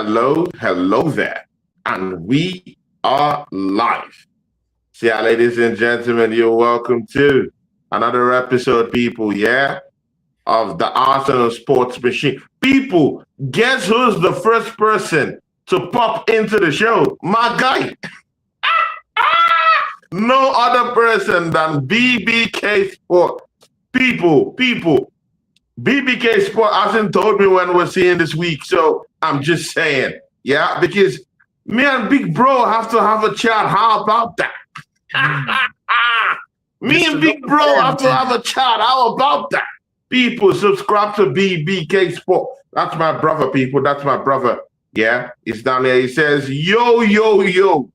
hello there. And we are live. So yeah, ladies and gentlemen, you're welcome to another episode, people, yeah, of the Arsenal Sports Machine. People, guess who's the first person to pop into the show? My guy. No other person than BBK Sport. People. BBK Sport hasn't told me when we're seeing this week, so I'm just saying, yeah, because me and Big Bro have to have a chat. How about that? Me and Big Bro have to have a chat. How about that? People, subscribe to BBK Sport. That's my brother, people. That's my brother. Yeah, he's down there. He says, yo,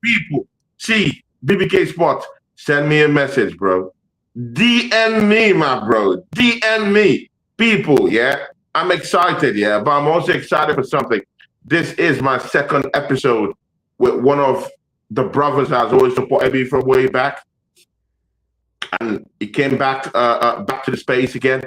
people. See, BBK Sport, send me a message, bro. DM me, my bro. DM me. People, yeah, I'm excited, yeah, but I'm also excited for something. This is my second episode with one of the brothers that has always supported me from way back, and he came back to the space again.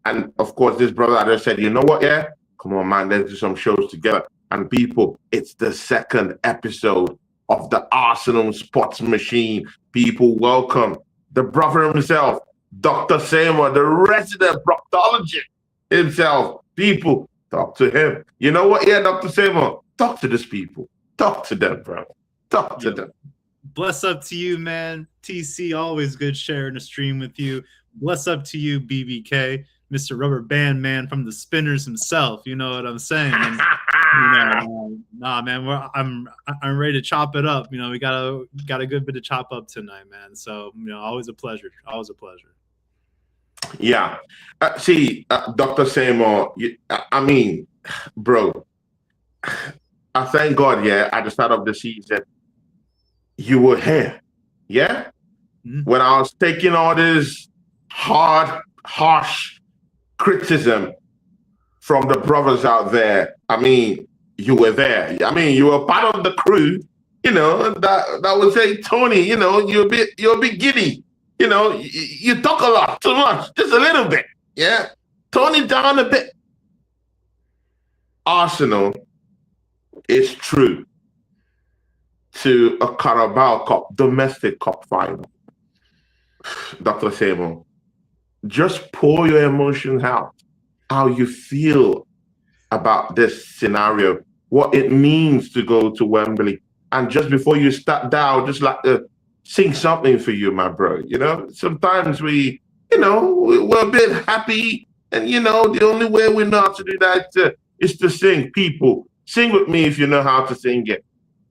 And of course, this brother, I just said, you know what, yeah, come on, man, let's do some shows together. And people, it's the second episode of the Arsenal Sports Machine. People, welcome the brother himself, Dr. Seymour, the resident proctologist himself. People, talk to him. You know what? Yeah, Dr. Seymour, talk to these people. Talk to them, bro. Talk to them. Bless up to you, man. TC, always good sharing a stream with you. Bless up to you, BBK, Mr. Rubber Band Man from the Spinners himself. You know what I'm saying? And, nah, man, I'm ready to chop it up. You know, we got a good bit to chop up tonight, man. So, always a pleasure. Always a pleasure. Yeah. See, Dr. Seymour, I mean, bro, I thank God, yeah, at the start of the season, you were here, yeah? Mm-hmm. When I was taking all this harsh criticism from the brothers out there, I mean, you were there. I mean, you were part of the crew, that would say, Tony, you're a bit giddy. You talk a lot, too much, just a little bit. Yeah. Tone it down a bit. Arsenal is true to a Carabao Cup, domestic cup final. Dr. Seymour, just pour your emotions out, how you feel about this scenario, what it means to go to Wembley. And just before you start down, just like to sing something for you, my bro. Sometimes we're a bit happy, and the only way we know how to do that is to sing. People, sing with me if you know how to sing it.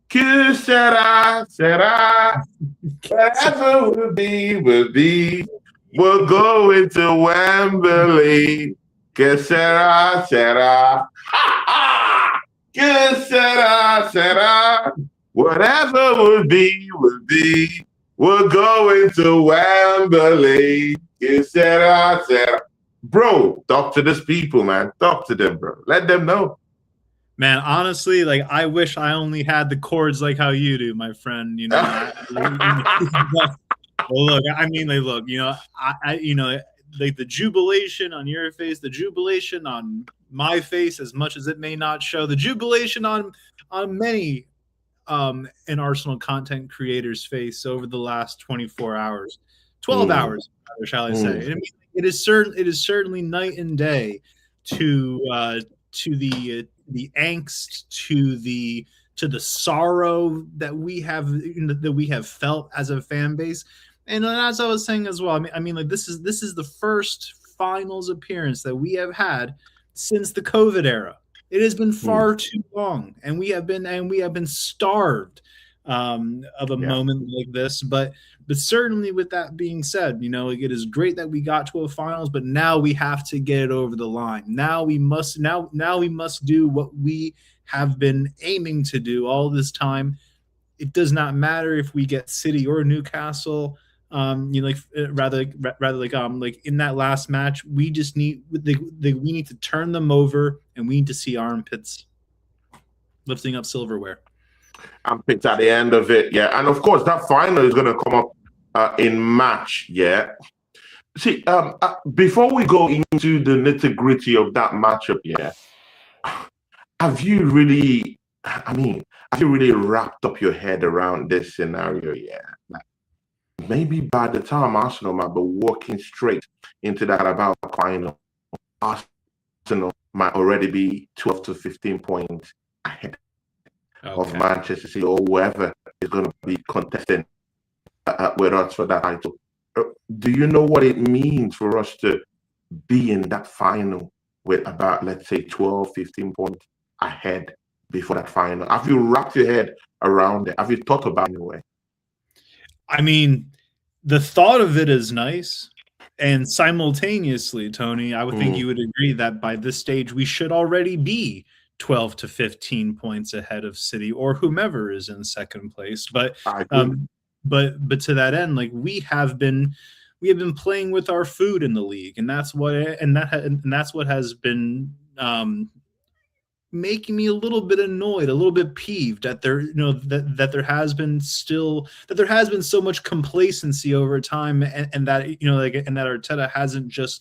Que sera, whatever will be. We're going to Wembley. Que sera. Que sera. Whatever will be. We're going to Wembley. Etc. Bro, talk to these people, man. Talk to them, bro. Let them know. Man, honestly, like, I wish I only had the chords like how you do, my friend. Well, look, I mean, look, like the jubilation on your face, the jubilation on my face, as much as it may not show, the jubilation on many an Arsenal content creator's face over the last 24 hours, 12 hours, rather, shall I say. I mean, it is certainly night and day to the angst, to the sorrow that we have felt as a fan base. And as I was saying as well, I mean, like, this is the first finals appearance that we have had since the COVID era. It has been far too long, and we have been starved of a moment like this. But certainly, with that being said, it is great that we got to a finals, but now we have to get it over the line. Now we must do what we have been aiming to do all this time. It does not matter if we get City or Newcastle. Like in that last match, we just need we need to turn them over, and we need to see armpits lifting up silverware. Armpits at the end of it, yeah. And of course, that final is going to come up in March, yeah. See, before we go into the nitty-gritty of that matchup, yeah, have you really I mean, have you really wrapped up your head around this scenario? Yeah. Like, maybe by the time Arsenal might be walking straight into that about final, Arsenal might already be 12 to 15 points ahead of Manchester City or whoever is going to be contesting with us for that title. Do you know what it means for us to be in that final with about, let's say, 12, 15 points ahead before that final? Have you wrapped your head around it? Have you thought about it in a way? I mean, the thought of it is nice. And simultaneously, Tony, I would think you would agree that by this stage, we should already be 12 to 15 points ahead of City or whomever is in second place. But to that end, like we have been playing with our food in the league, and that's what has been making me a little bit annoyed, a little bit peeved that there has been so much complacency over time, and that and that Arteta hasn't just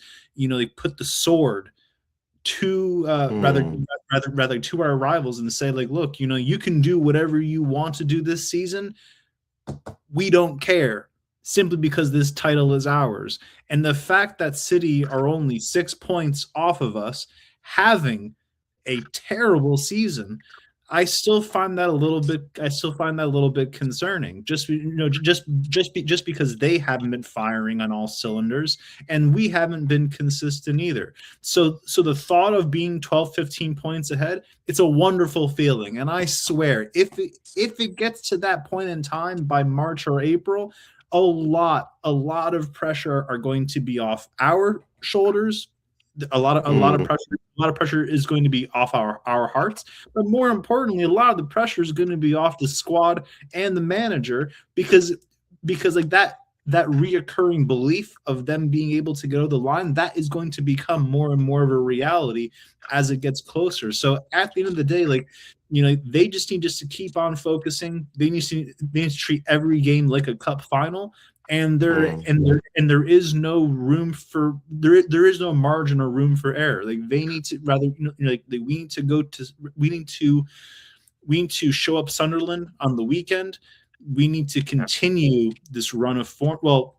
put the sword to rather to our rivals and say, like, look, you can do whatever you want to do this season. We don't care, simply because this title is ours. And the fact that City are only 6 points off of us, having a terrible season, I still find that a little bit concerning. Just because they haven't been firing on all cylinders and we haven't been consistent either. So the thought of being 12, 15 points ahead, it's a wonderful feeling. And I swear, if it gets to that point in time by March or April, a lot of pressure are going to be off our shoulders. A lot of pressure is going to be off our hearts, but more importantly, a lot of the pressure is going to be off the squad and the manager, because like that reoccurring belief of them being able to go to the line, that is going to become more and more of a reality as it gets closer. So at the end of the day, like, they just need to keep on focusing. They need to treat every game like a cup final. And there is no room for there is no margin or room for error. Like they need to we need to show up Sunderland on the weekend. We need to continue this run of form. Well,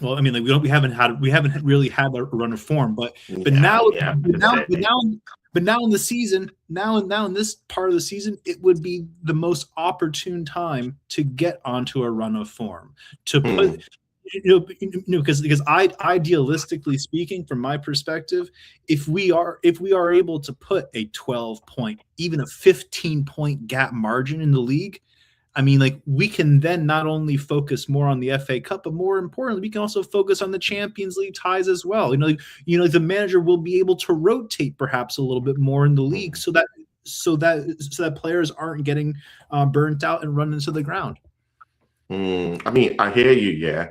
I mean, like we haven't really had a run of form, but now in the season, now in this part of the season, it would be the most opportune time to get onto a run of form, to put, because idealistically speaking, from my perspective, if we are able to put a 12-point, even a 15-point gap margin in the league, I mean, like, we can then not only focus more on the FA Cup, but more importantly, we can also focus on the Champions League ties as well. The manager will be able to rotate perhaps a little bit more in the league, so that players aren't getting burnt out and run into the ground. I mean, I hear you. Yeah,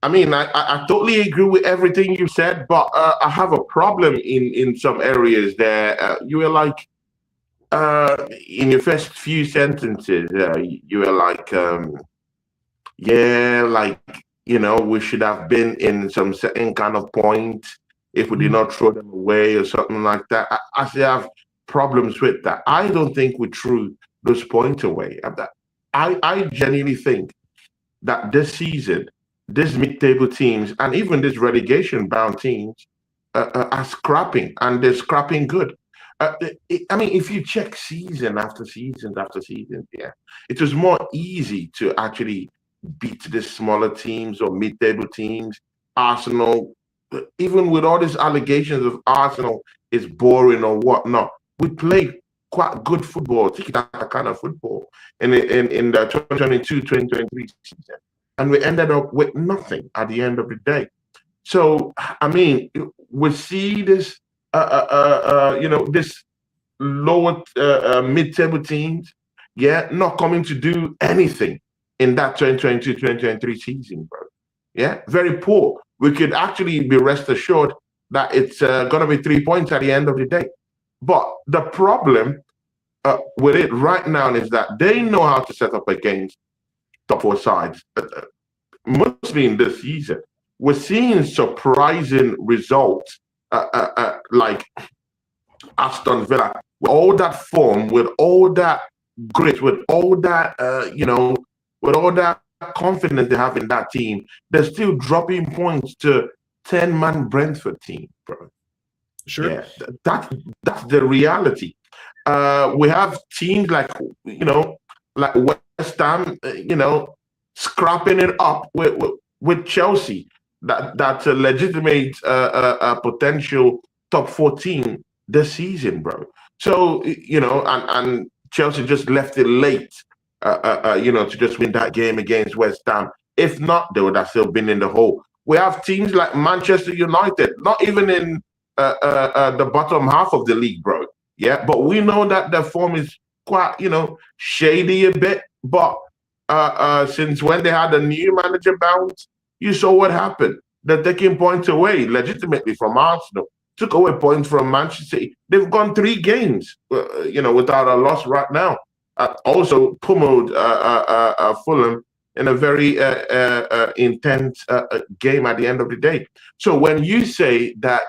I mean, I totally agree with everything you said, but I have a problem in some areas there. You were like, in your first few sentences, you were like, we should have been in some certain kind of point if we did not throw them away or something like that. I have problems with that. I don't think we threw those points away. I genuinely think that this season, these mid-table teams and even these relegation-bound teams are scrapping, and they're scrapping good. I mean, if you check season after season after season, yeah, it was more easy to actually beat the smaller teams or mid-table teams. Arsenal, even with all these allegations of Arsenal is boring or whatnot, we played quite good football, that kind of football in the 2022-2023 season, and we ended up with nothing at the end of the day. So, I mean, we see this. This lower mid-table teams, not coming to do anything in that 2022-2023 season, bro. Yeah, very poor. We could actually be rest assured that it's going to be 3 points at the end of the day. But the problem with it right now is that they know how to set up against top four sides, mostly in this season. We're seeing surprising results. Like Aston Villa, with all that form, with all that grit, with all that, with all that confidence they have in that team, they're still dropping points to 10-man Brentford team, bro. Sure. Yeah, that's the reality. We have teams like, like West Ham, scrapping it up with Chelsea. That's a legitimate potential top 14 this season, bro. So, and Chelsea just left it late, to just win that game against West Ham. If not, they would have still been in the hole. We have teams like Manchester United, not even in the bottom half of the league, bro. Yeah, but we know that the form is quite, shady a bit. But since when they had a new manager bounce, you saw what happened. They're taking points away legitimately from Arsenal. Took away points from Manchester City. They've gone 3 games, without a loss right now. Also pummeled Fulham in a very intense game at the end of the day. So when you say that,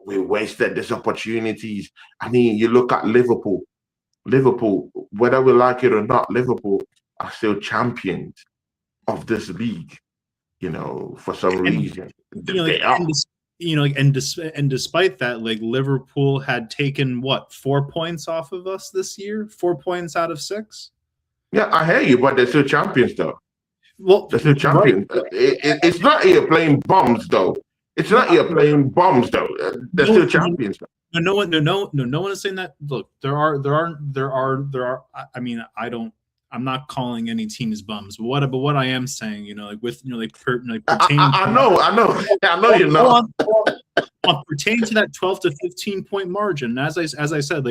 we wasted these opportunities. I mean, you look at Liverpool. Liverpool, whether we like it or not, Liverpool are still champions of this league. For some reason, they are. And despite that, like, Liverpool had taken 4 points off of us this year, 4 points out of 6. Yeah, I hear you, but they're still champions, though. Well, they're still champions. Right. It's not here playing bombs, though. It's not here playing bombs, though. They're still champions. No one is saying that. Look, there are. I mean, I'm not calling any teams bums, but what I am saying, pertaining. I know you're not. Pertaining to that 12 to 15 point margin, as I said,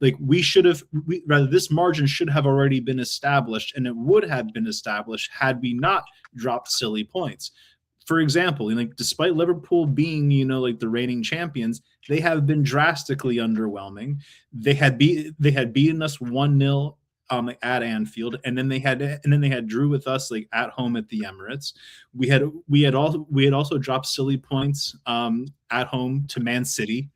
this margin should have already been established, and it would have been established had we not dropped silly points. For example, despite Liverpool being, the reigning champions, they have been drastically underwhelming. They had beaten us 1-0 at Anfield, and then they had drew with us at home at the Emirates. We had also dropped silly points at home to Man City.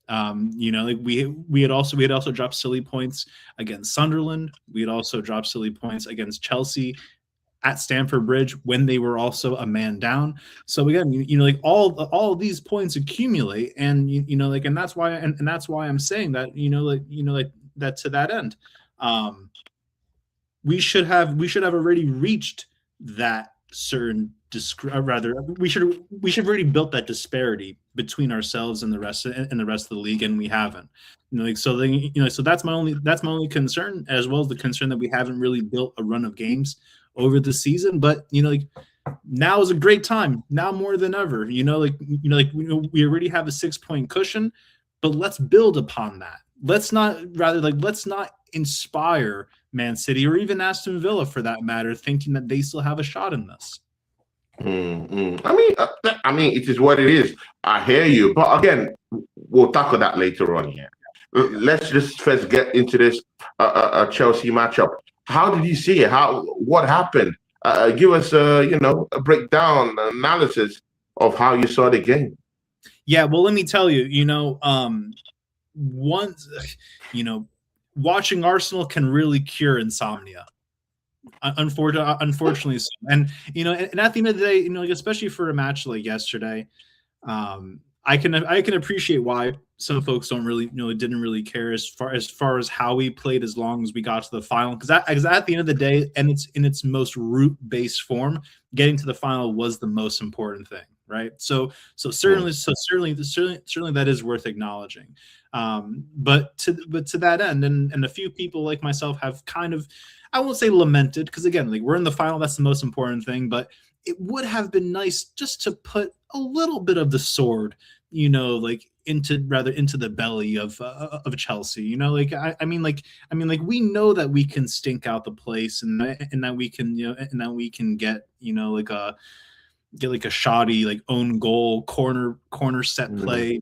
We had also dropped silly points against Sunderland. We had also dropped silly points against Chelsea at Stamford Bridge when they were also a man down. So again, all of these points accumulate, and and that's why I'm saying that that to that end, we should have already reached that certain we should have already built that disparity between ourselves and the rest of the league, and we haven't. So that's my only concern, as well as the concern that we haven't really built a run of games over the season. But now is a great time, now more than ever. We already have a 6-point cushion, but let's build upon that. Let's not inspire Man City or even Aston Villa, for that matter, thinking that they still have a shot in this. I mean, it is what it is. I hear you, but again, we'll tackle that later on here. Let's just first get into this Chelsea matchup. How did you see it? What happened? Give us a breakdown, analysis of how you saw the game. Yeah, well, let me tell you, watching Arsenal can really cure insomnia. Unfortunately, so. And and at the end of the day, especially for a match like yesterday, I can appreciate why some folks don't really, didn't really care as far as how we played as long as we got to the final. Because at the end of the day, and it's in its most root-based form, getting to the final was the most important thing, right? So certainly that is worth acknowledging. But to that end, and a few people like myself have kind of, I won't say lamented, because again, we're in the final, that's the most important thing, but it would have been nice just to put a little bit of the sword, into the belly of Chelsea. I mean, we know that we can stink out the place, and that we can get a shoddy own goal, corner set play,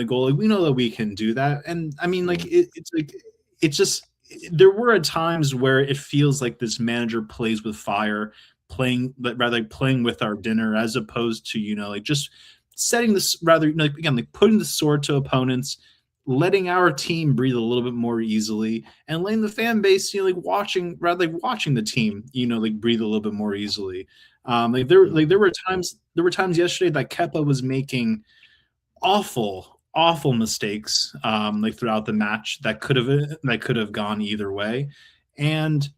goal. We know that we can do that, and I mean, it's just there were times where it feels like this manager plays with fire, playing with our dinner, as opposed to just setting this, rather again, putting the sword to opponents letting our team breathe a little bit more easily, and letting the fan base, like watching the team, like breathe a little bit more easily. There were times yesterday that Kepa was making awful mistakes, like throughout the match that could have gone either way, and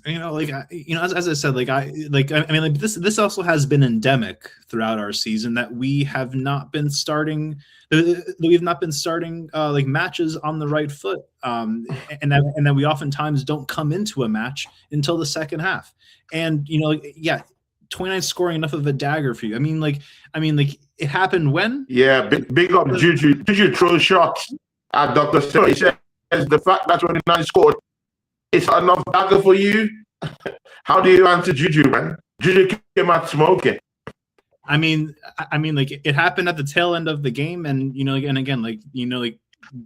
as I said, this also has been endemic throughout our season that we have not been starting like matches on the right foot, and that we oftentimes don't come into a match until the second half, and 29 scoring enough of a dagger for you. I mean, it happened when? Yeah, big up Juju. Juju throws shots at Dr. Seymour. He says the fact that 29 scored, it's enough dagger for you. How do you answer Juju, man? Juju came out smoking. I mean, it happened at the tail end of the game, and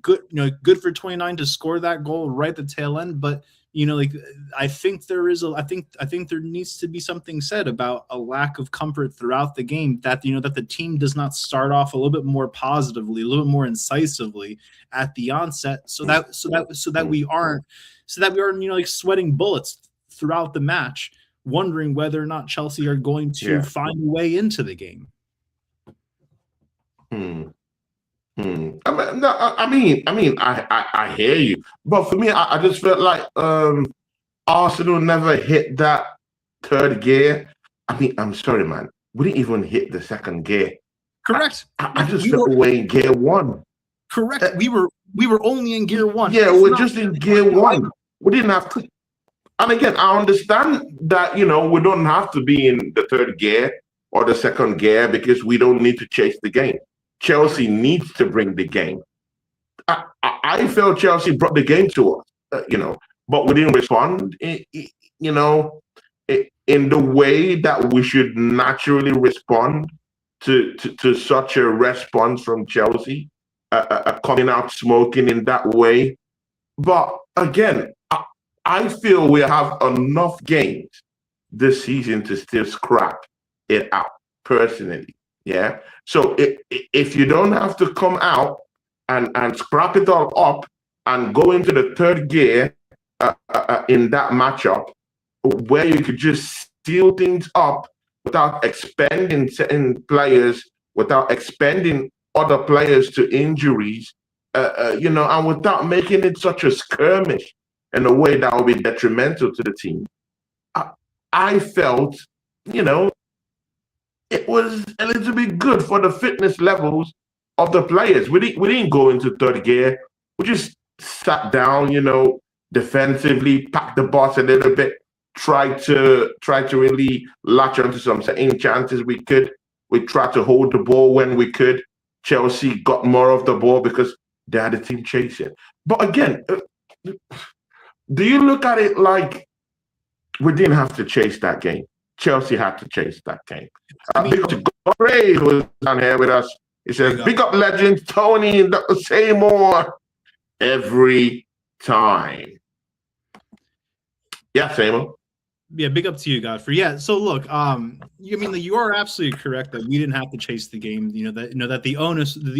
good for 29 to score that goal right at the tail end. But I think there needs to be something said about a lack of comfort throughout the game, that that the team does not start off a little bit more positively, a little bit more incisively at the onset, so that we aren't sweating bullets throughout the match, wondering whether or not Chelsea are going to find a way into the game. I hear you, but for me, I just felt like Arsenal never hit that third gear. I mean, I'm sorry, man, we didn't even hit the second gear. Correct. I just felt we're in gear one. Correct. We were only in gear one. Yeah, we're just in gear one. We didn't have to. And again, I understand that we don't have to be in the third gear or the second gear because we don't need to chase the game. Chelsea needs to bring the game. I felt Chelsea brought the game to us, but we didn't respond, in the way that we should naturally respond to such a response from Chelsea, coming out smoking in that way. But again, I feel we have enough games this season to still scrap it out, personally. Yeah. So if you don't have to come out and scrap it all up and go into the third gear in that matchup, where you could just steal things up without expending certain players, without expending other players to injuries, and without making it such a skirmish in a way that would be detrimental to the team, I felt, it was a little bit good for the fitness levels of the players. We didn't go into third gear. We just sat down, defensively, packed the box a little bit, tried to really latch onto some certain chances we could. We tried to hold the ball when we could. Chelsea got more of the ball because they had a team chasing. But again, do you look at it like we didn't have to chase that game? Chelsea had to chase that game. Big up to Gray, who's down here with us. He says, big up legends, Tony and Dr. Seymour every time. Yeah, Seymour. Yeah, big up to you, Godfrey. Yeah, so look, you are absolutely correct that we didn't have to chase the game. That the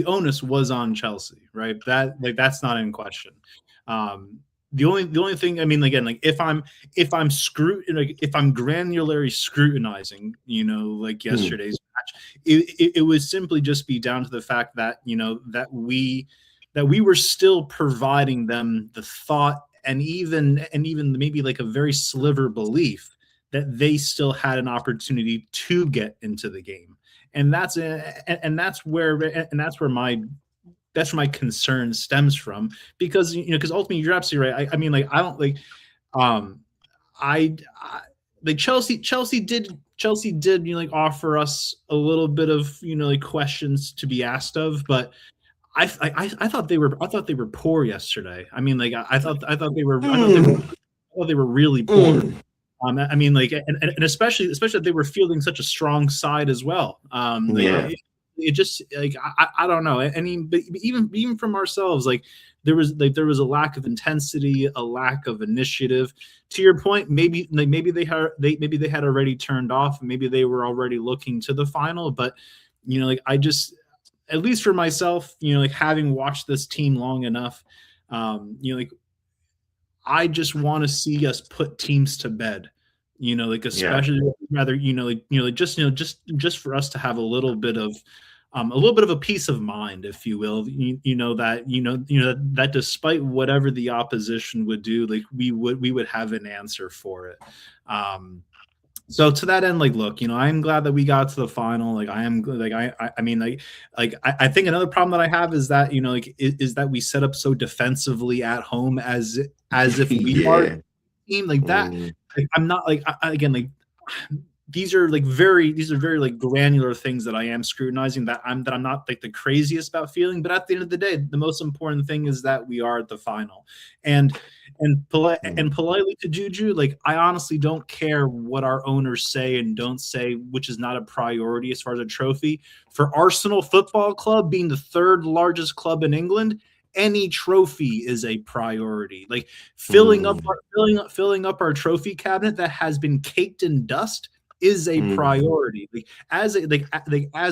onus was on Chelsea, right? That's not in question. The only thing, if I'm granularly scrutinizing, yesterday's match, it would simply just be down to the fact that that we were still providing them the thought and even maybe like a very sliver belief that they still had an opportunity to get into the game, and that's where my concern stems from, because ultimately you're absolutely right. Chelsea did offer us a little bit of questions to be asked of, but I thought they were poor yesterday. I thought they were really poor. And especially that they were fielding such a strong side as well. It just I don't know. But even from ourselves, there was a lack of intensity, a lack of initiative. To your point, maybe they had already turned off, maybe they were already looking to the final. But at least for myself, like having watched this team long enough, like I just want to see us put teams to bed. Like Yeah. especially rather, just for us to have a little bit of a peace of mind, if you will. That despite whatever the opposition would do, like we would have an answer for it. So to that end, like, look, I'm glad that we got to the final. Like, I am like, I mean, I think another problem that I have is that, is that we set up so defensively at home as if we are a Yeah. team like that. Mm, Like, I'm not like, again, like, these are very like granular things that I am scrutinizing, that I'm not like the craziest about feeling. But at the end of the day, the most important thing is that we are at the final. And politely to Juju, like, I honestly don't care what our owners say and don't say, which is not a priority as far as a trophy. For Arsenal Football Club being the third largest club in England, any trophy is a priority. Like filling up mm, our trophy cabinet that has been caked in dust is a mm, priority. Like as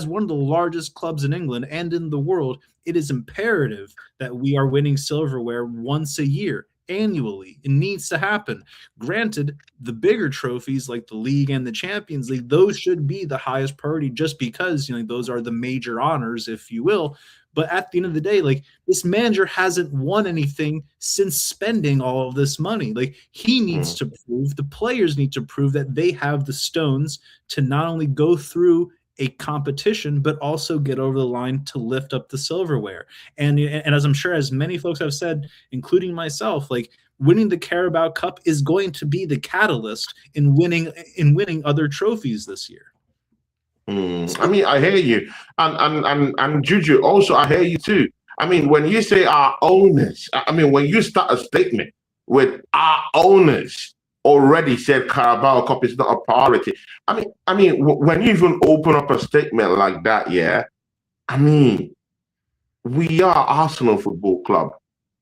one of the largest clubs in England and in the world, it is imperative that we are winning silverware once a year, annually. It needs to happen. Granted, the bigger trophies like the league and the Champions League, those should be the highest priority, just because those are the major honors, if you will. But at the end of the day, like, this manager hasn't won anything since spending all of this money. Like, he needs mm. to prove, the players need to prove that they have the stones to not only go through a competition, but also get over the line to lift up the silverware. And as I'm sure as many folks have said, including myself, like, winning the Carabao Cup is going to be the catalyst in winning other trophies this year. I mean, I hear you, and Juju also, I hear you too. I mean, when you say our owners, I mean, when you start a statement with our owners already said Carabao Cup is not a priority. When you even open up a statement like that, yeah, I mean, we are Arsenal Football Club.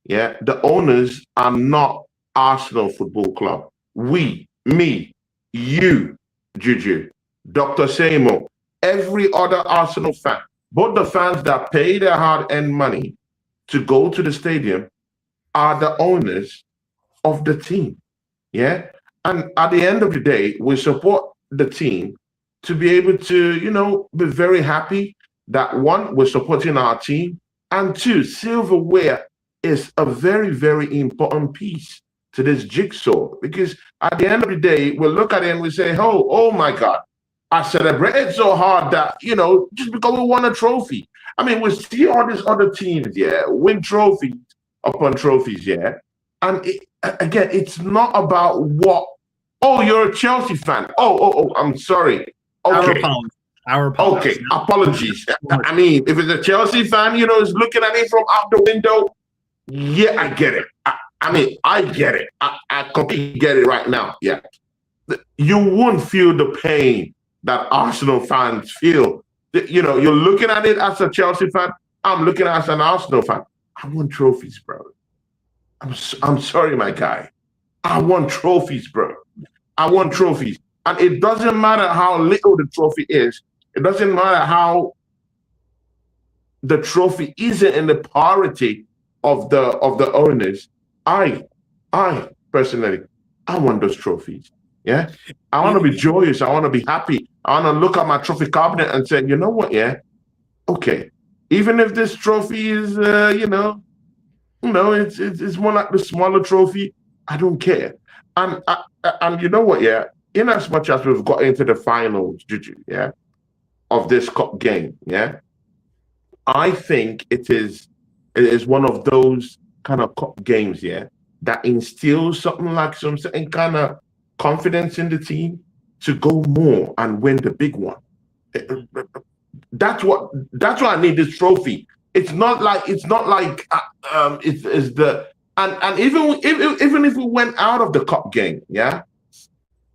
Yeah, the owners are not Arsenal Football Club. We, me, you, Juju, Dr. Seymour, every other Arsenal fan, both the fans that pay their hard-earned money to go to the stadium, are the owners of the team. Yeah. And at the end of the day, we support the team to be able to, be very happy that, one, we're supporting our team, and two, silverware is a very, very important piece to this jigsaw, because at the end of the day, we'll look at it and we say, oh my God, I celebrated so hard that, just because we won a trophy. I mean, we see all these other teams, yeah, win trophies upon trophies, yeah. And again, it's not about what, oh, you're a Chelsea fan. Oh, I'm sorry. Okay. Our apologies. Okay, apologies. I mean, if it's a Chelsea fan, is looking at it from out the window, yeah, I get it. I get it. I completely get it right now. Yeah. You won't feel the pain that Arsenal fans feel. You're looking at it as a Chelsea fan. I'm looking at it as an Arsenal fan. I want trophies, bro. I'm sorry, my guy. I want trophies, bro. I want trophies. And it doesn't matter how little the trophy is. It doesn't matter how the trophy isn't in the priority of the owners. I personally, I want those trophies. Yeah. I want to be joyous. I want to be happy. I want to look at my trophy cabinet and say, you know what? Yeah. Okay. Even if this trophy is, it's more like the smaller trophy, I don't care. And you know what? Yeah. In as much as we've got into the finals, Juju, yeah, of this cup game, yeah, I think it is one of those kind of cup games, yeah, that instills some certain kind of confidence in the team to go more and win the big one. That's why I need this trophy. It's not like it's the and even if we went out of the cup game, yeah,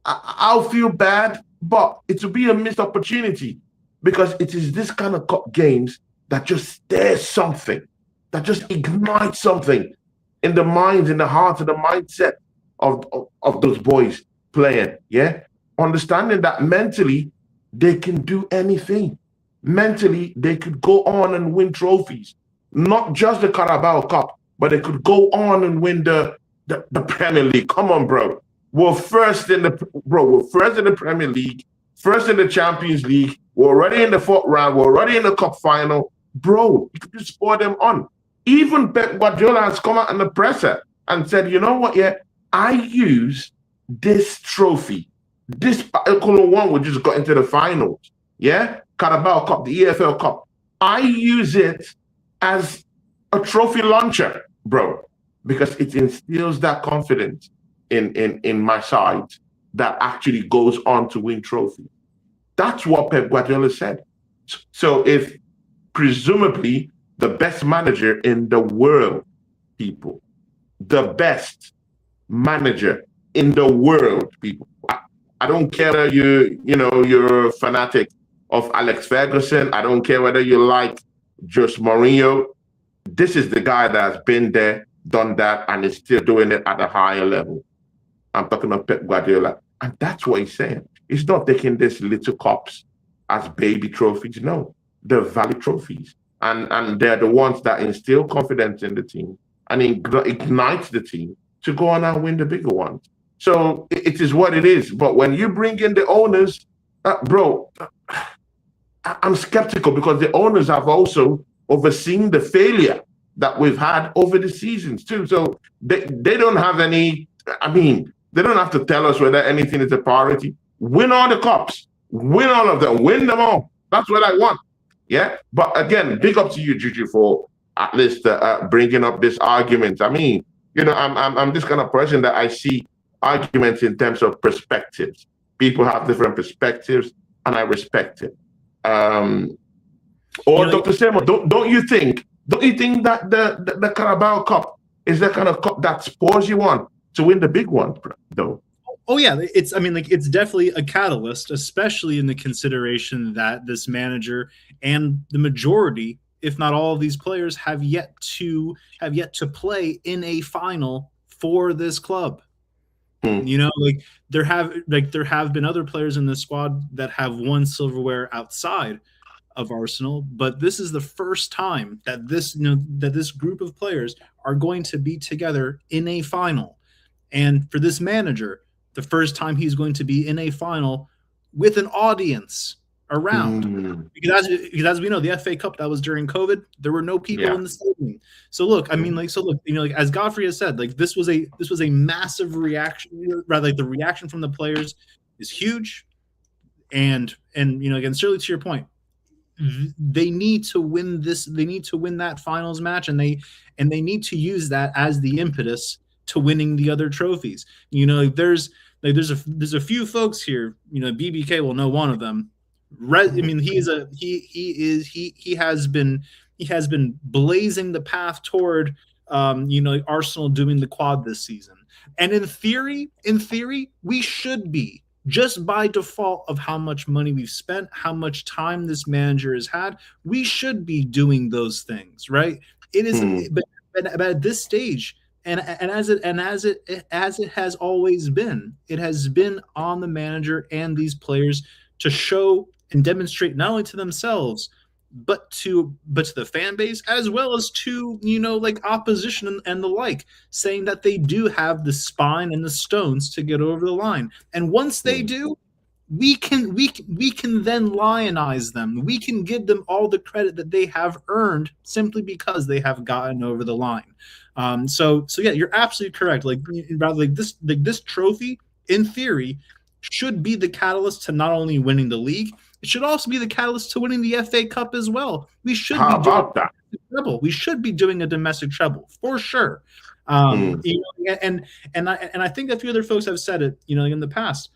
I'll feel bad, but it will be a missed opportunity, because it is this kind of cup games that just stirs something, that just ignites something in the minds, in the hearts, in the mindset of those boys playing. Yeah, understanding that mentally they can do anything. mentally, they could go on and win trophies, not just the Carabao Cup, but they could go on and win the Premier League. Come on, bro. We're first in the Premier League, first in the Champions League. We're already in the fourth round. We're already in the cup final. Bro, you could just spur them on. Even Pep Guardiola has come out in the presser and said, you know what, yeah, I use this trophy, this particular one we just got into the finals, yeah, Carabao Cup, the EFL Cup. I use it as a trophy launcher, bro, because it instills that confidence in my side that actually goes on to win trophies. That's what Pep Guardiola said. So if presumably the best manager in the world, people, the best manager in the world, people. I don't care whether you're a fanatic of Alex Ferguson. I don't care whether you like Jose Mourinho. This is the guy that has been there, done that, and is still doing it at a higher level. I'm talking of Pep Guardiola. And that's what he's saying. He's not taking these little cups as baby trophies. No, they're valid trophies. And they're the ones that instill confidence in the team and ignite the team to go on and win the bigger ones. So it is what it is. But when you bring in the owners, bro, I'm skeptical because the owners have also overseen the failure that we've had over the seasons too. So they don't have any, they don't have to tell us whether anything is a priority. Win all the cups, win all of them, win them all. That's what I want. Yeah. But again, big up to you, Juju, for at least bringing up this argument. I mean, I'm this kind of person that I see arguments in terms of perspectives. People have different perspectives, and I respect it. Dr. Seymour, don't you think that the Carabao Cup is the kind of cup that spurs you on to win the big one, though? Oh yeah, it's definitely a catalyst, especially in the consideration that this manager and the majority, if not all of these players, have yet to play in a final for this club. There have been other players in the squad that have won silverware outside of Arsenal, but this is the first time that this group of players are going to be together in a final. And for this manager, the first time he's going to be in a final with an audience around. Because as we know, the FA Cup, that was during COVID, there were no people in the stadium. So look, as Godfrey has said, this was a massive reaction. Rather, the reaction from the players is huge. And again, certainly to your point, they need to win this. They need to win that finals match, and they need to use that as the impetus to winning the other trophies. There's a few folks here. BBK will know one of them. He has been blazing the path toward Arsenal doing the quad this season. And in theory, we should be, just by default of how much money we've spent, how much time this manager has had, we should be doing those things, right? It is, but at this stage, and as it has always been, it has been on the manager and these players to show and demonstrate not only to themselves, but to the fan base, as well as to opposition and the like, saying that they do have the spine and the stones to get over the line. And once they do, we can then lionize them. We can give them all the credit that they have earned simply because they have gotten over the line. So yeah, you're absolutely correct. This trophy, in theory, should be the catalyst to not only winning the league, it should also be the catalyst to winning the FA Cup as well. We should We should be doing a domestic treble for sure. And I think a few other folks have said it, in the past.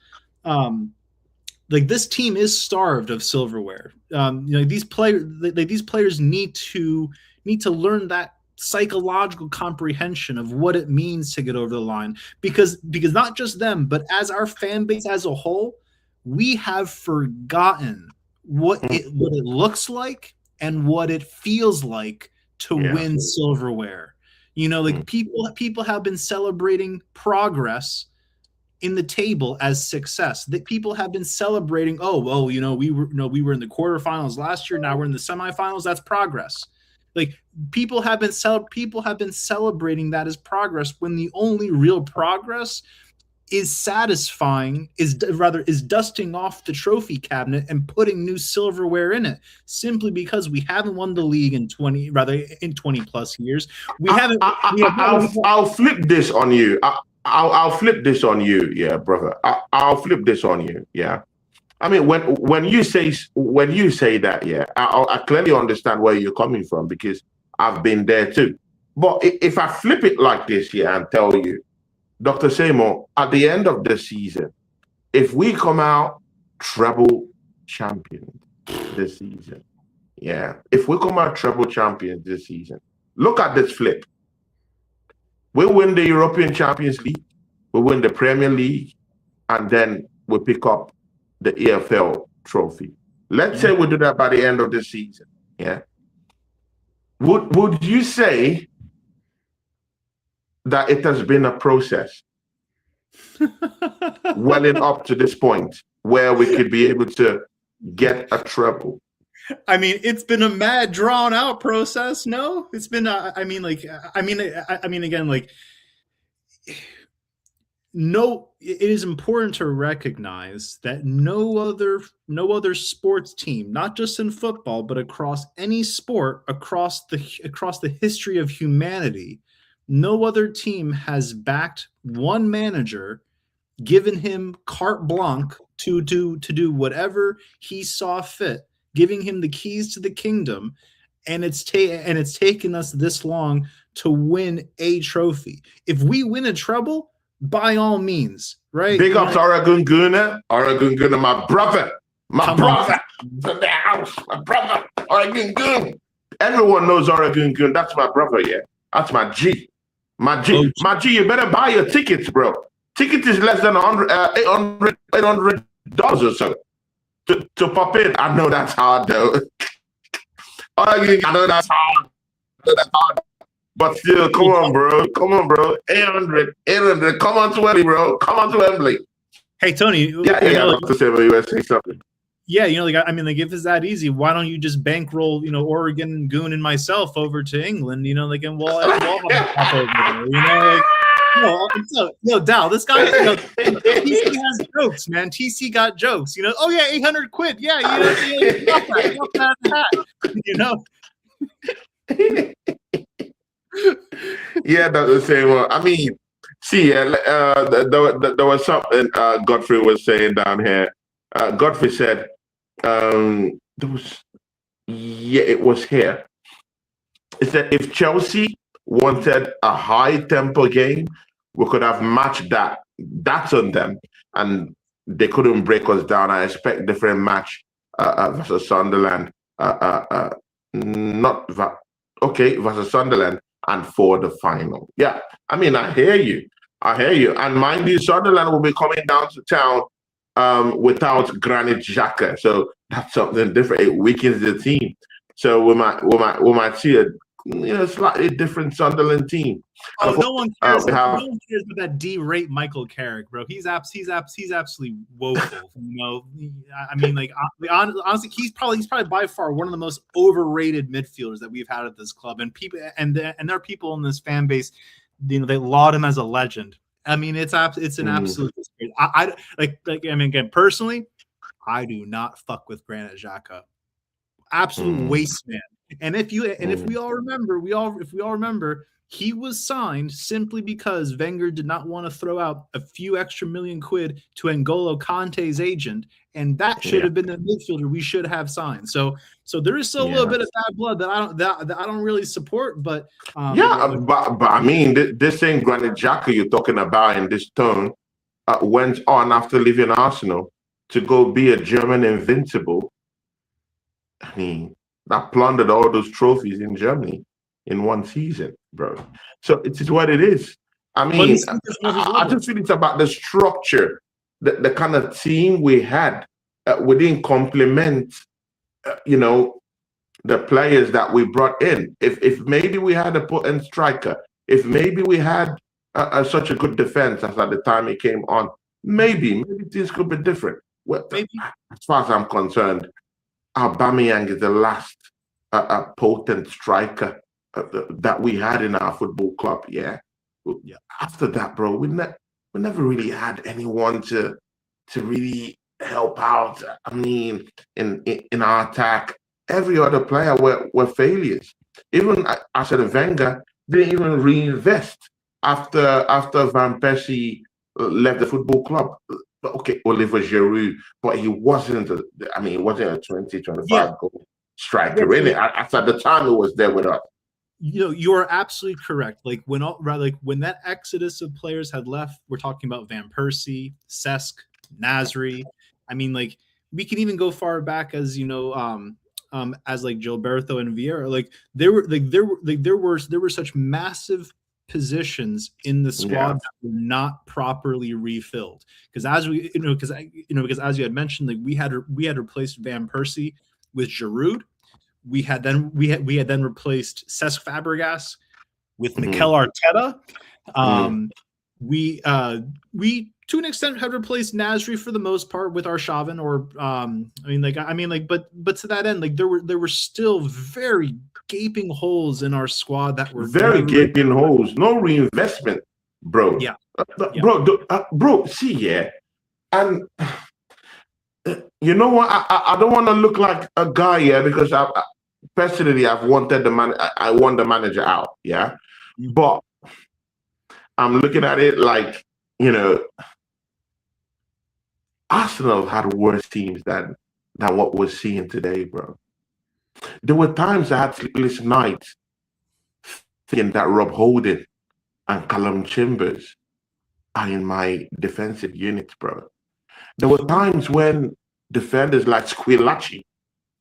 This team is starved of silverware. These players need to learn that psychological comprehension of what it means to get over the line, because not just them, but as our fan base as a whole, we have forgotten what it looks like and what it feels like to win silverware. People have been celebrating progress in the table as success. That people have been celebrating. Oh, well, you know, we were in the quarterfinals last year. Now we're in the semifinals. That's progress. Like people have been celebrating that as progress, when the only real progress is dusting off the trophy cabinet and putting new silverware in it, simply because we haven't won the league in 20 plus years. I'll flip this on you. I'll flip this on you, yeah, brother. I'll flip this on you, yeah. I mean, when you say that, yeah, I clearly understand where you're coming from, because I've been there too. But if I flip it like this, yeah, and tell you, Dr. Seymour, at the end of the season, if we come out treble champions this season, yeah, if we come out treble champions this season, look at this flip. We win the European Champions League, we win the Premier League, and then we pick up the EFL trophy. Let's say we do that by the end of the season, yeah. Would you say that it has been a process welling up to this point where we could be able to get a treble? I mean, it's been a mad, drawn out process. No, it's been. No. It is important to recognize that no other sports team, not just in football, but across any sport, across the history of humanity, no other team has backed one manager, given him carte blanche to do whatever he saw fit, giving him the keys to the kingdom, and it's taken us this long to win a trophy. If we win a treble, by all means, right? Big ups, Oregon Gunner, my brother, to the house, my brother, Oregon Gun. Everyone knows Oregon Gun. That's my brother, yeah. That's my G. My G, you better buy your tickets, bro. Ticket is less than $800 or so to pop in. I know that's hard, though. I know that's hard. But still, come on, bro. 800. Come on to Wembley, bro. Come on to Wembley. Hey, Tony. Dr. Seymour, you want to say something? Yeah, if it's that easy, why don't you just bankroll, Oregon Goon and myself over to England, and we'll have a pop over there, Dal, this guy, TC has jokes, man. TC got jokes, Oh yeah, 800 quid, yeah, Yeah, Dr. Seymour. I mean, see, there was something Godfrey was saying down here. Godfrey said, it was here. It said if Chelsea wanted a high tempo game, we could have matched that. That's on them, and they couldn't break us down. I expect different match versus Sunderland. Versus Sunderland, and for the final. Yeah, I mean, I hear you. And mind you, Sunderland will be coming down to town without Granit Xhaka, so that's something different. It weakens the team, so we might see a slightly different Sunderland team. No one cares. No one cares about that D-rate Michael Carrick, bro. He's absolutely woeful. I mean, honestly, he's probably by far one of the most overrated midfielders that we've had at this club. And there are people in this fan base, they laud him as a legend. I mean, it's an absolute disgrace. Again, personally, I do not fuck with Granit Xhaka. Absolute waste man. And if we all remember, he was signed simply because Wenger did not want to throw out a few extra million quid to N'Golo Kante's agent, and that should have been the midfielder we should have signed. So there is still a little bit of bad blood that I don't really support. But but I mean, this same Granit Xhaka you're talking about in this tone went on after leaving Arsenal to go be a German invincible. I mean, that plundered all those trophies in Germany in one season, bro. So it is what it is. I mean, I just feel it's about the structure, the kind of team we had. We didn't complement, the players that we brought in. If maybe we had a potent striker, if maybe we had such a good defense as at the time he came on, maybe things could be different. Well, Maybe. as far as I'm concerned, Aubameyang is the last potent striker that we had in our football club. Yeah. After that, bro, we never really had anyone to really help out. I mean, in our attack, every other player were failures. Even Arsene Wenger didn't even reinvest after Van Persie left the football club. Okay, Oliver Giroud, but he wasn't. He wasn't a 20-25 goal striker in it. At the time, he was there with us. You are absolutely correct. Like when that exodus of players had left, we're talking about Van Persie, Cesc, Nasri. I mean, like we can even go far back as as like Gilberto and Vieira. Like there were such massive positions in the squad that were not properly refilled. Because as as you had mentioned, like we had replaced Van Persie with Giroud. We had then replaced Cesc Fabregas with Mikel Arteta. We to an extent had replaced Nasri for the most part with Arshavin, but to that end, like there were still very gaping holes in our squad that were very gaping holes. No reinvestment, bro. Yeah, bro. See, yeah, and you know what? I don't want to look like a guy, yeah, because personally I've wanted I want the manager out, yeah, but I'm looking at it like, Arsenal had worse teams than what we're seeing today, bro. There were times I had sleepless nights thinking that Rob Holding and Callum Chambers are in my defensive units, bro. There were times when defenders like Squillaci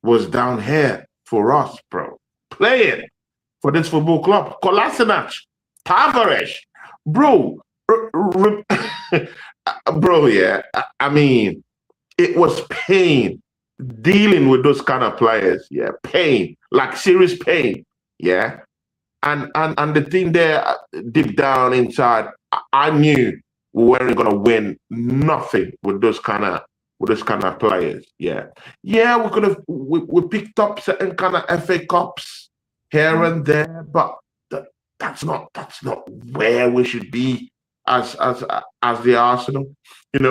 was down here for us, bro, playing for this football club. Kolasinac, Tavares, bro, bro, yeah. I mean, it was pain dealing with those kind of players. Yeah, pain, like serious pain. Yeah, and the thing there, deep down inside, I knew we weren't gonna win nothing with those kind of players. Yeah, we could have we picked up certain kind of FA Cups here and there, but that's not where we should be as the Arsenal,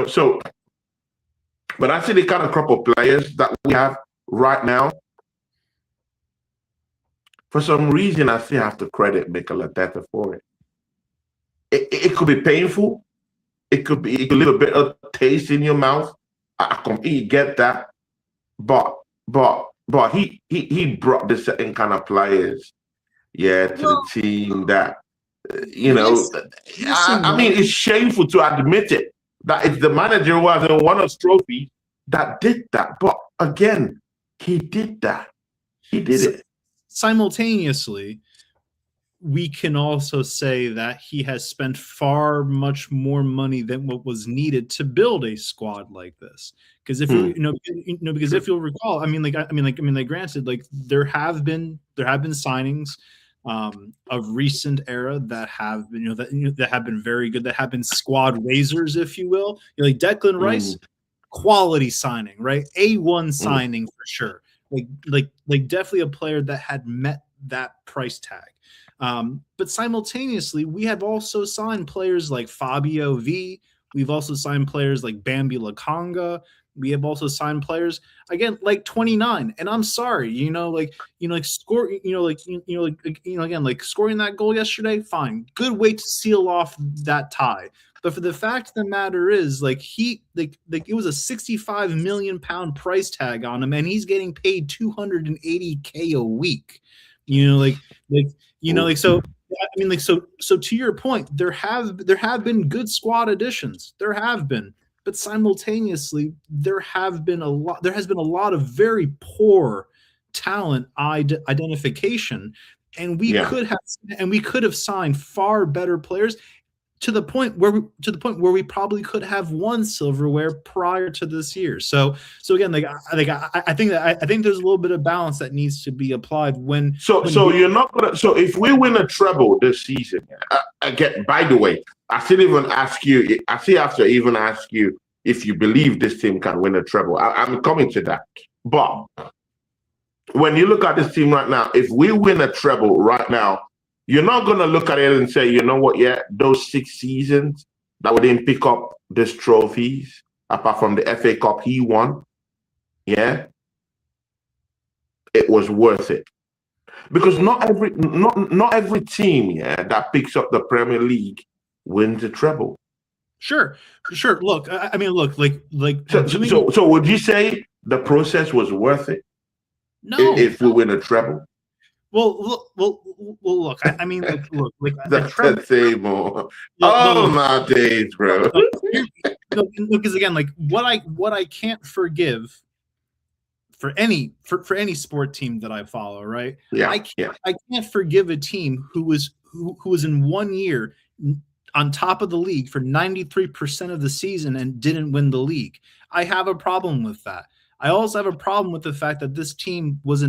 So, but I see the kind of crop of players that we have right now. For some reason, I still have to credit Mikel Arteta for it. It could be painful. It could leave a bit of taste in your mouth. I completely get that, but he brought the certain kind of players, to the team that I mean, it's shameful to admit it that it's the manager who hasn't won us trophy that did that. But again, he did that. He did it. Simultaneously, we can also say that he has spent far much more money than what was needed to build a squad like this. Because if if you'll recall, granted, like there have been signings of recent era that have been that have been very good, that have been squad raisers, if you will. Like Declan Rice, quality signing, right? A1 signing for sure. Like definitely a player that had met that price tag. But simultaneously, we have also signed players like Fabio V. We've also signed players like Bambi Lakanga. We have also signed players again like 29. And I'm sorry, scoring that goal yesterday. Fine, good way to seal off that tie. But for the fact of the matter is, like it was a 65 million pound price tag on him, and he's getting paid 280K a week. So to your point, there have been good squad additions. There have been, but simultaneously there has been a lot of very poor talent identification, and we could have signed far better players to the point where we probably could have won silverware prior to this year. So again, I think there's a little bit of balance that needs to be applied when. So you're not gonna. So if we win a treble this season, again, by the way, I still even ask you. I still have to even ask you if you believe this team can win a treble. I'm coming to that. But when you look at this team right now, if we win a treble right now, you're not going to look at it and say, you know what, yeah, those 6 seasons that we didn't pick up these trophies, apart from the FA Cup he won, yeah, it was worth it. Because not every team, yeah, that picks up the Premier League wins a treble. Sure. Look, I mean, look, So would you say the process was worth it? No. If we win a treble? Well, look. I mean, look. Dr Seymour. Oh my days, bro. Because again, like what I can't forgive for any sport team that I follow, right? Yeah. I can't forgive a team who was in 1 year on top of the league for 93% of the season and didn't win the league. I have a problem with that. I also have a problem with the fact that this team was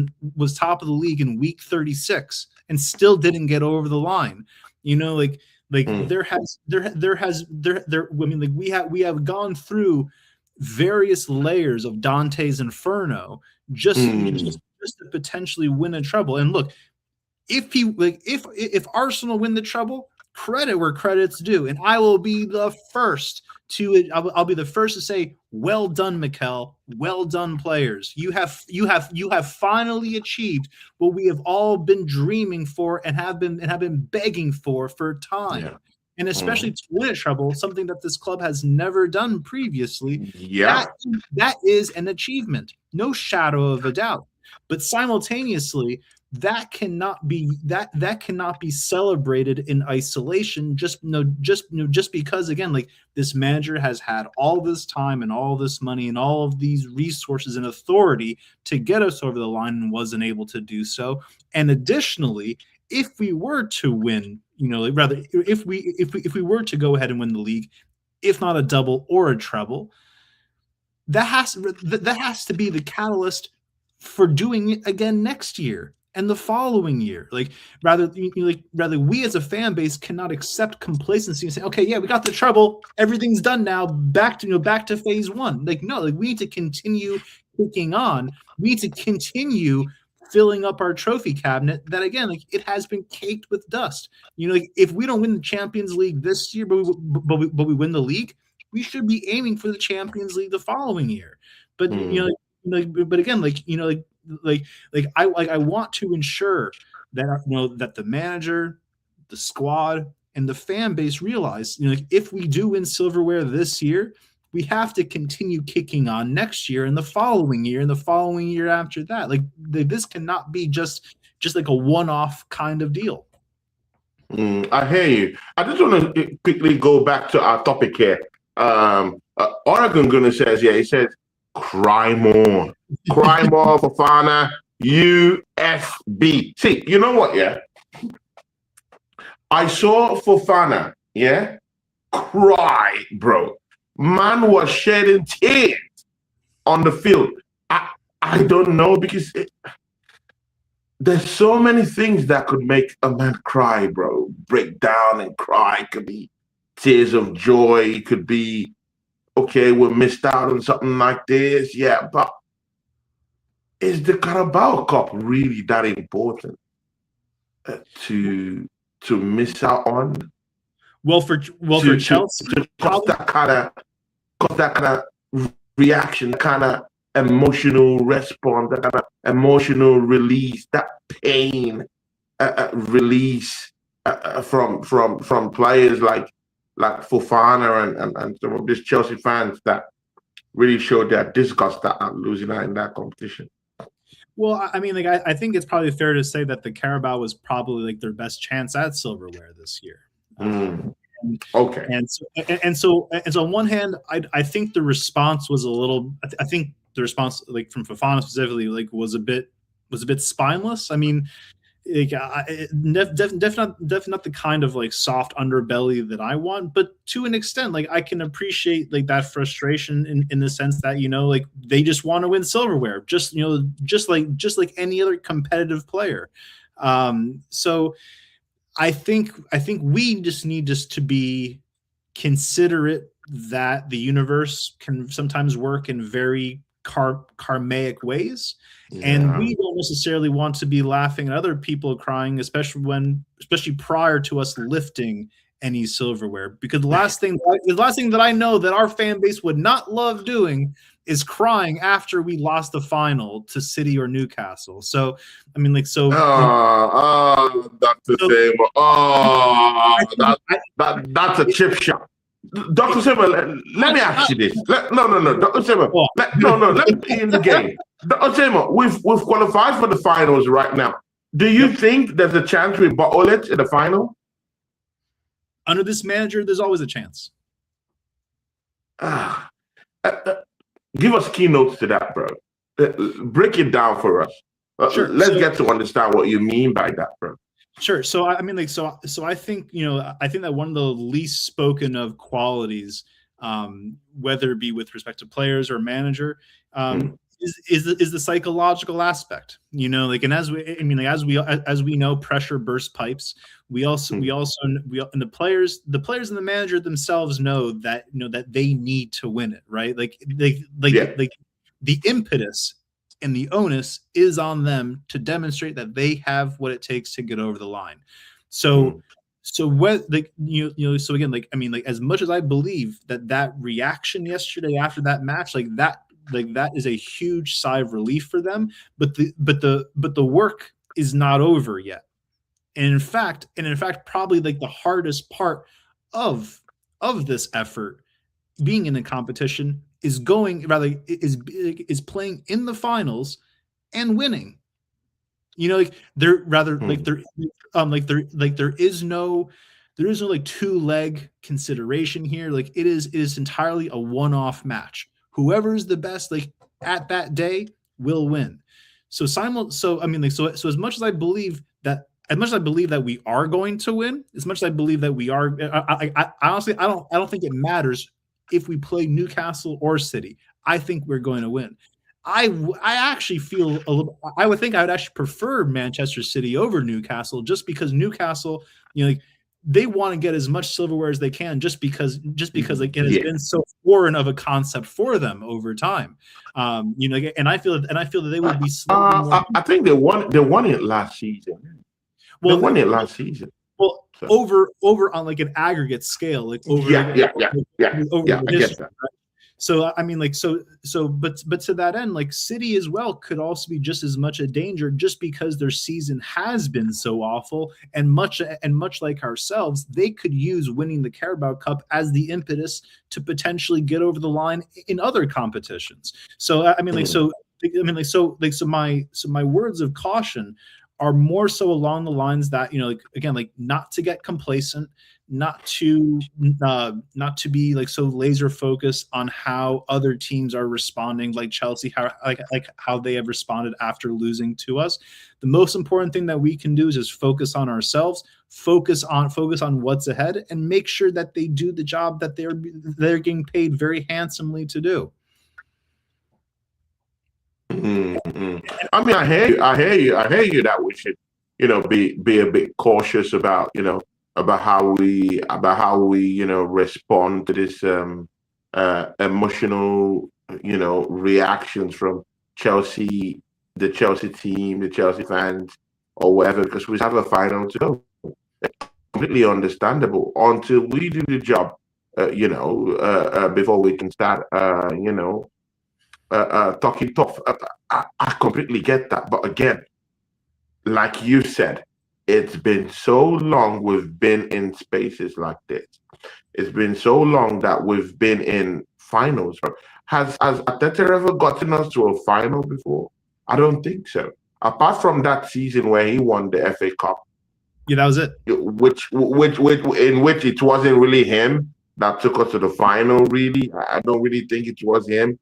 top of the league in week 36 and still didn't get over the line. You know, we have gone through various layers of Dante's Inferno just to potentially win a treble. And look, if Arsenal win the treble, credit where credit's due, and I will be the first to I'll be the first to say, well done, Mikel. Well done, players. You have finally achieved what we have all been dreaming for and have been begging for time. Yeah. And especially to win a treble, something that this club has never done previously. Yeah. That is an achievement, no shadow of a doubt. But simultaneously, that cannot be celebrated in isolation just because, again, like, this manager has had all this time and all this money and all of these resources and authority to get us over the line and wasn't able to do so. And additionally, if we were to win, if we were to go ahead and win the league, if not a double or a treble, that has to be the catalyst for doing it again next year and the following year. Rather we as a fan base cannot accept complacency and say, okay, yeah, we got the treble, everything's done now, back to phase one. We need to continue kicking on. We need to continue filling up our trophy cabinet that, again, it has been caked with dust. If we don't win the Champions League this year, but we win the league, we should be aiming for the Champions League the following year. But but again, I want to ensure that that the manager, the squad, and the fan base realize, if we do win silverware this year, we have to continue kicking on next year and the following year and the following year after that. This cannot be just like a one-off kind of deal. I hear you. I just want to quickly go back to our topic here. Oregon Gunner says, he says, cry more. Cry more, Fofana, USB. See, you know what, yeah? I saw Fofana, cry, bro. Man was shedding tears on the field. I don't know, because there's so many things that could make a man cry, bro. Break down and cry. It could be tears of joy. It could be, okay, we missed out on something like this. Yeah, but is the Carabao Cup really that important to miss out on? Well, for Chelsea, cause that kind of reaction, kind of emotional response, that kind of emotional release, that pain release from players like Fofana and some of these Chelsea fans that really showed their disgust at losing out in that competition. Well, I mean, I think it's probably fair to say that the Carabao was probably their best chance at silverware this year. Okay. And so on one hand, I think the response was a little. I think the response, from Fofana specifically, was a bit spineless. I mean, definitely not the kind of like soft underbelly that I want, but to an extent, like I can appreciate like that frustration in the sense that, you know, like they just want to win silverware, just, you know, just like any other competitive player. So I think we just need to be considerate that the universe can sometimes work in very karmic ways, and Yeah. we don't necessarily want to be laughing at other people crying, especially prior to us lifting any silverware. Because the last thing that I know that our fan base would not love doing is crying after we lost the final to City or Newcastle. So I mean, like, so Dr. so Seymour. I think That's a chip shot. Dr. Seymour, let me ask you this. No, Dr. Seymour. Let me be in the game. Dr. Seymour, we've qualified for the finals right now. Do you think there's a chance we bottle it in the final? Under this manager, there's always a chance. Give us keynotes to that, bro. Break it down for us. Sure. Let's get to understand what you mean by that, bro. Sure. So I mean, like, so I think, you know, I think that one of the least spoken of qualities, whether it be with respect to players or manager, is the psychological aspect. You know, like, and as we know, pressure bursts pipes. We also and the players and the manager themselves know that they need to win it, right? Like the impetus and the onus is on them to demonstrate that they have what it takes to get over the line. So what, like, so again, like, I mean, like, as much as I believe that reaction yesterday after that match, like that is a huge sigh of relief for them, but the work is not over yet. And in fact, probably like the hardest part of this effort, being in a competition, is playing in the finals and winning. You know, like there is no like two-leg consideration here. Like it is entirely a one-off match. Whoever's the best, like, at that day will win. So I mean, like, so as much as I believe that we are going to win, as much as I believe that we are, I honestly, I don't think it matters if we play Newcastle or City. I think we're going to win. I actually feel a little. I would think I would actually prefer Manchester City over Newcastle, just because Newcastle, you know, like, they want to get as much silverware as they can, just because like it has been so foreign of a concept for them over time. You know, and I feel that they would be slightly more. I think they won it last season. Well, they won it last season. Well, so over on like an aggregate scale, like over. I get that. Right? So I mean, like, but to that end, like, City as well could also be just as much a danger, just because their season has been so awful, and much like ourselves, they could use winning the Carabao Cup as the impetus to potentially get over the line in other competitions. So I mean, my words of caution are more so along the lines that, you know, like, again, like, not to get complacent, not to be like so laser focused on how other teams are responding, like Chelsea, how they have responded after losing to us. The most important thing that we can do is just focus on ourselves, focus on what's ahead, and make sure that they do the job that they're getting paid very handsomely to do. I mean, I hear you that we should, you know, be a bit cautious about, you know, about how we you know, respond to this emotional, you know, reactions from Chelsea, the Chelsea team, the Chelsea fans, or whatever, because we have a final to go. It's completely understandable until we do the job, you know, before we can start, you know, talking tough. I completely get that, but again, like you said, it's been so long we've been in spaces like this. It's been so long that we've been in finals. Has Arteta ever gotten us to a final before? I don't think so. Apart from that season where he won the FA Cup. Yeah, that was it. Which in which it wasn't really him that took us to the final, really. I don't really think it was him.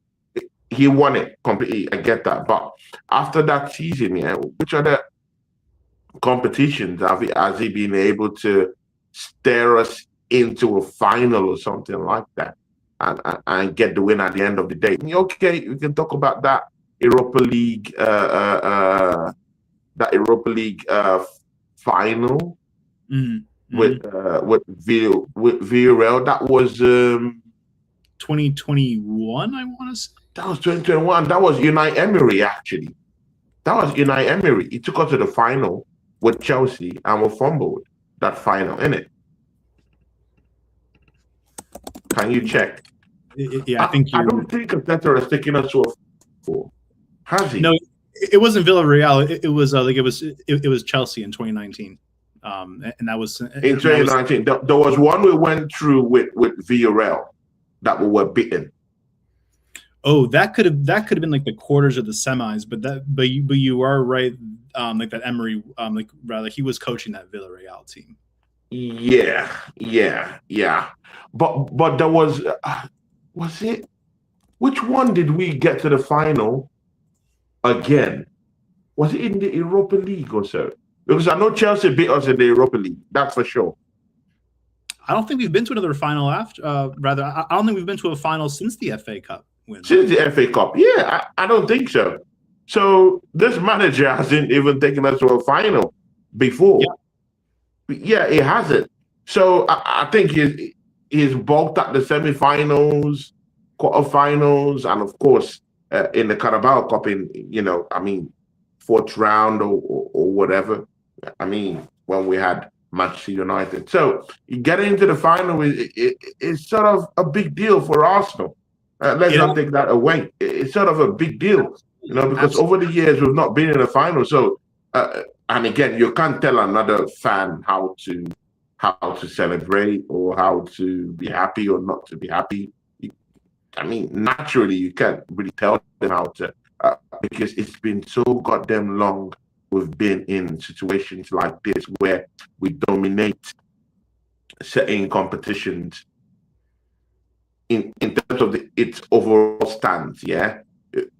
He won it completely. I get that. But after that season, yeah, which other competitions has he been able to steer us into a final or something like that, and get the win at the end of the day? Okay, we can talk about that Europa League, final with Villarreal. That was 2021, I want to say. That was 2021. That was Unai Emery, actually. That was Unai Emery. He took us to the final with Chelsea and we fumbled that final, innit? Can you check? Yeah, I don't think Arteta has taken us to a four. Has he? No, it wasn't Villarreal. It was it was Chelsea in 2019. And that was in 2019. There was one we went through with Villarreal that we were beaten. Oh, that could have been like the quarters or the semis, but you are right. Like that Emery, rather he was coaching that Villarreal team. Yeah. But there was it? Which one did we get to the final again? Was it in the Europa League or so? Because I know Chelsea beat us in the Europa League. That's for sure. I don't think we've been to another final after. Rather, I don't think we've been to a final since the FA Cup win. Since the FA Cup, yeah, I don't think so. So this manager hasn't even taken us to a final before. Yeah, he hasn't. So I think he's bulked at the semi-finals, quarterfinals, and of course in the Carabao Cup fourth round or whatever. I mean, when we had Manchester United. So getting into the final is sort of a big deal for Arsenal. Let's not take that away. It's sort of a big deal, because over the years we've not been in a final. So, and again, you can't tell another fan how to celebrate or how to be happy or not to be happy. Naturally, you can't really tell them how to, because it's been so goddamn long. We've been in situations like this where we dominate certain competitions in terms of its overall stance. Yeah,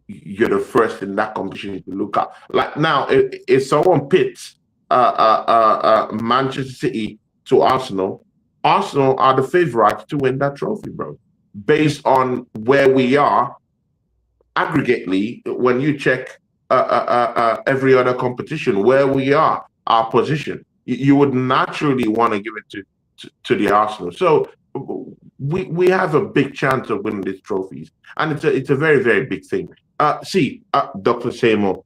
you're the first in that competition to look at. Like now, if someone pits Manchester City to Arsenal are the favourites to win that trophy, bro. Based on where we are aggregately, when you check every other competition, where we are, our position, you would naturally want to give it to the Arsenal. So we have a big chance of winning these trophies, and it's a very, very big thing. Dr. Seymour,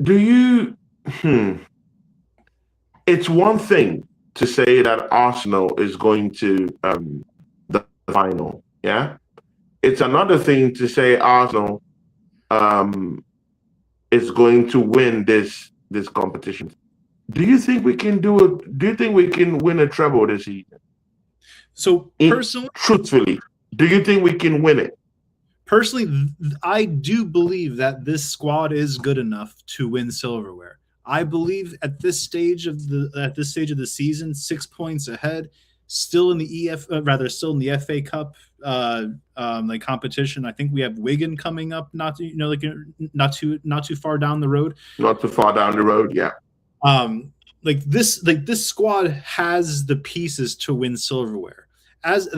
do you? It's one thing to say that Arsenal is going to the final, yeah. It's another thing to say Arsenal is going to win this competition. Do you think we can do it? Do you think we can win a treble this season? So personally, truthfully, do you think we can win it? Personally, I do believe that this squad is good enough to win silverware. I believe at this stage of the season, 6 points ahead, still in the FA Cup competition. I think we have Wigan coming up, not too far down the road. Not too far down the road, yeah. This squad has the pieces to win silverware. As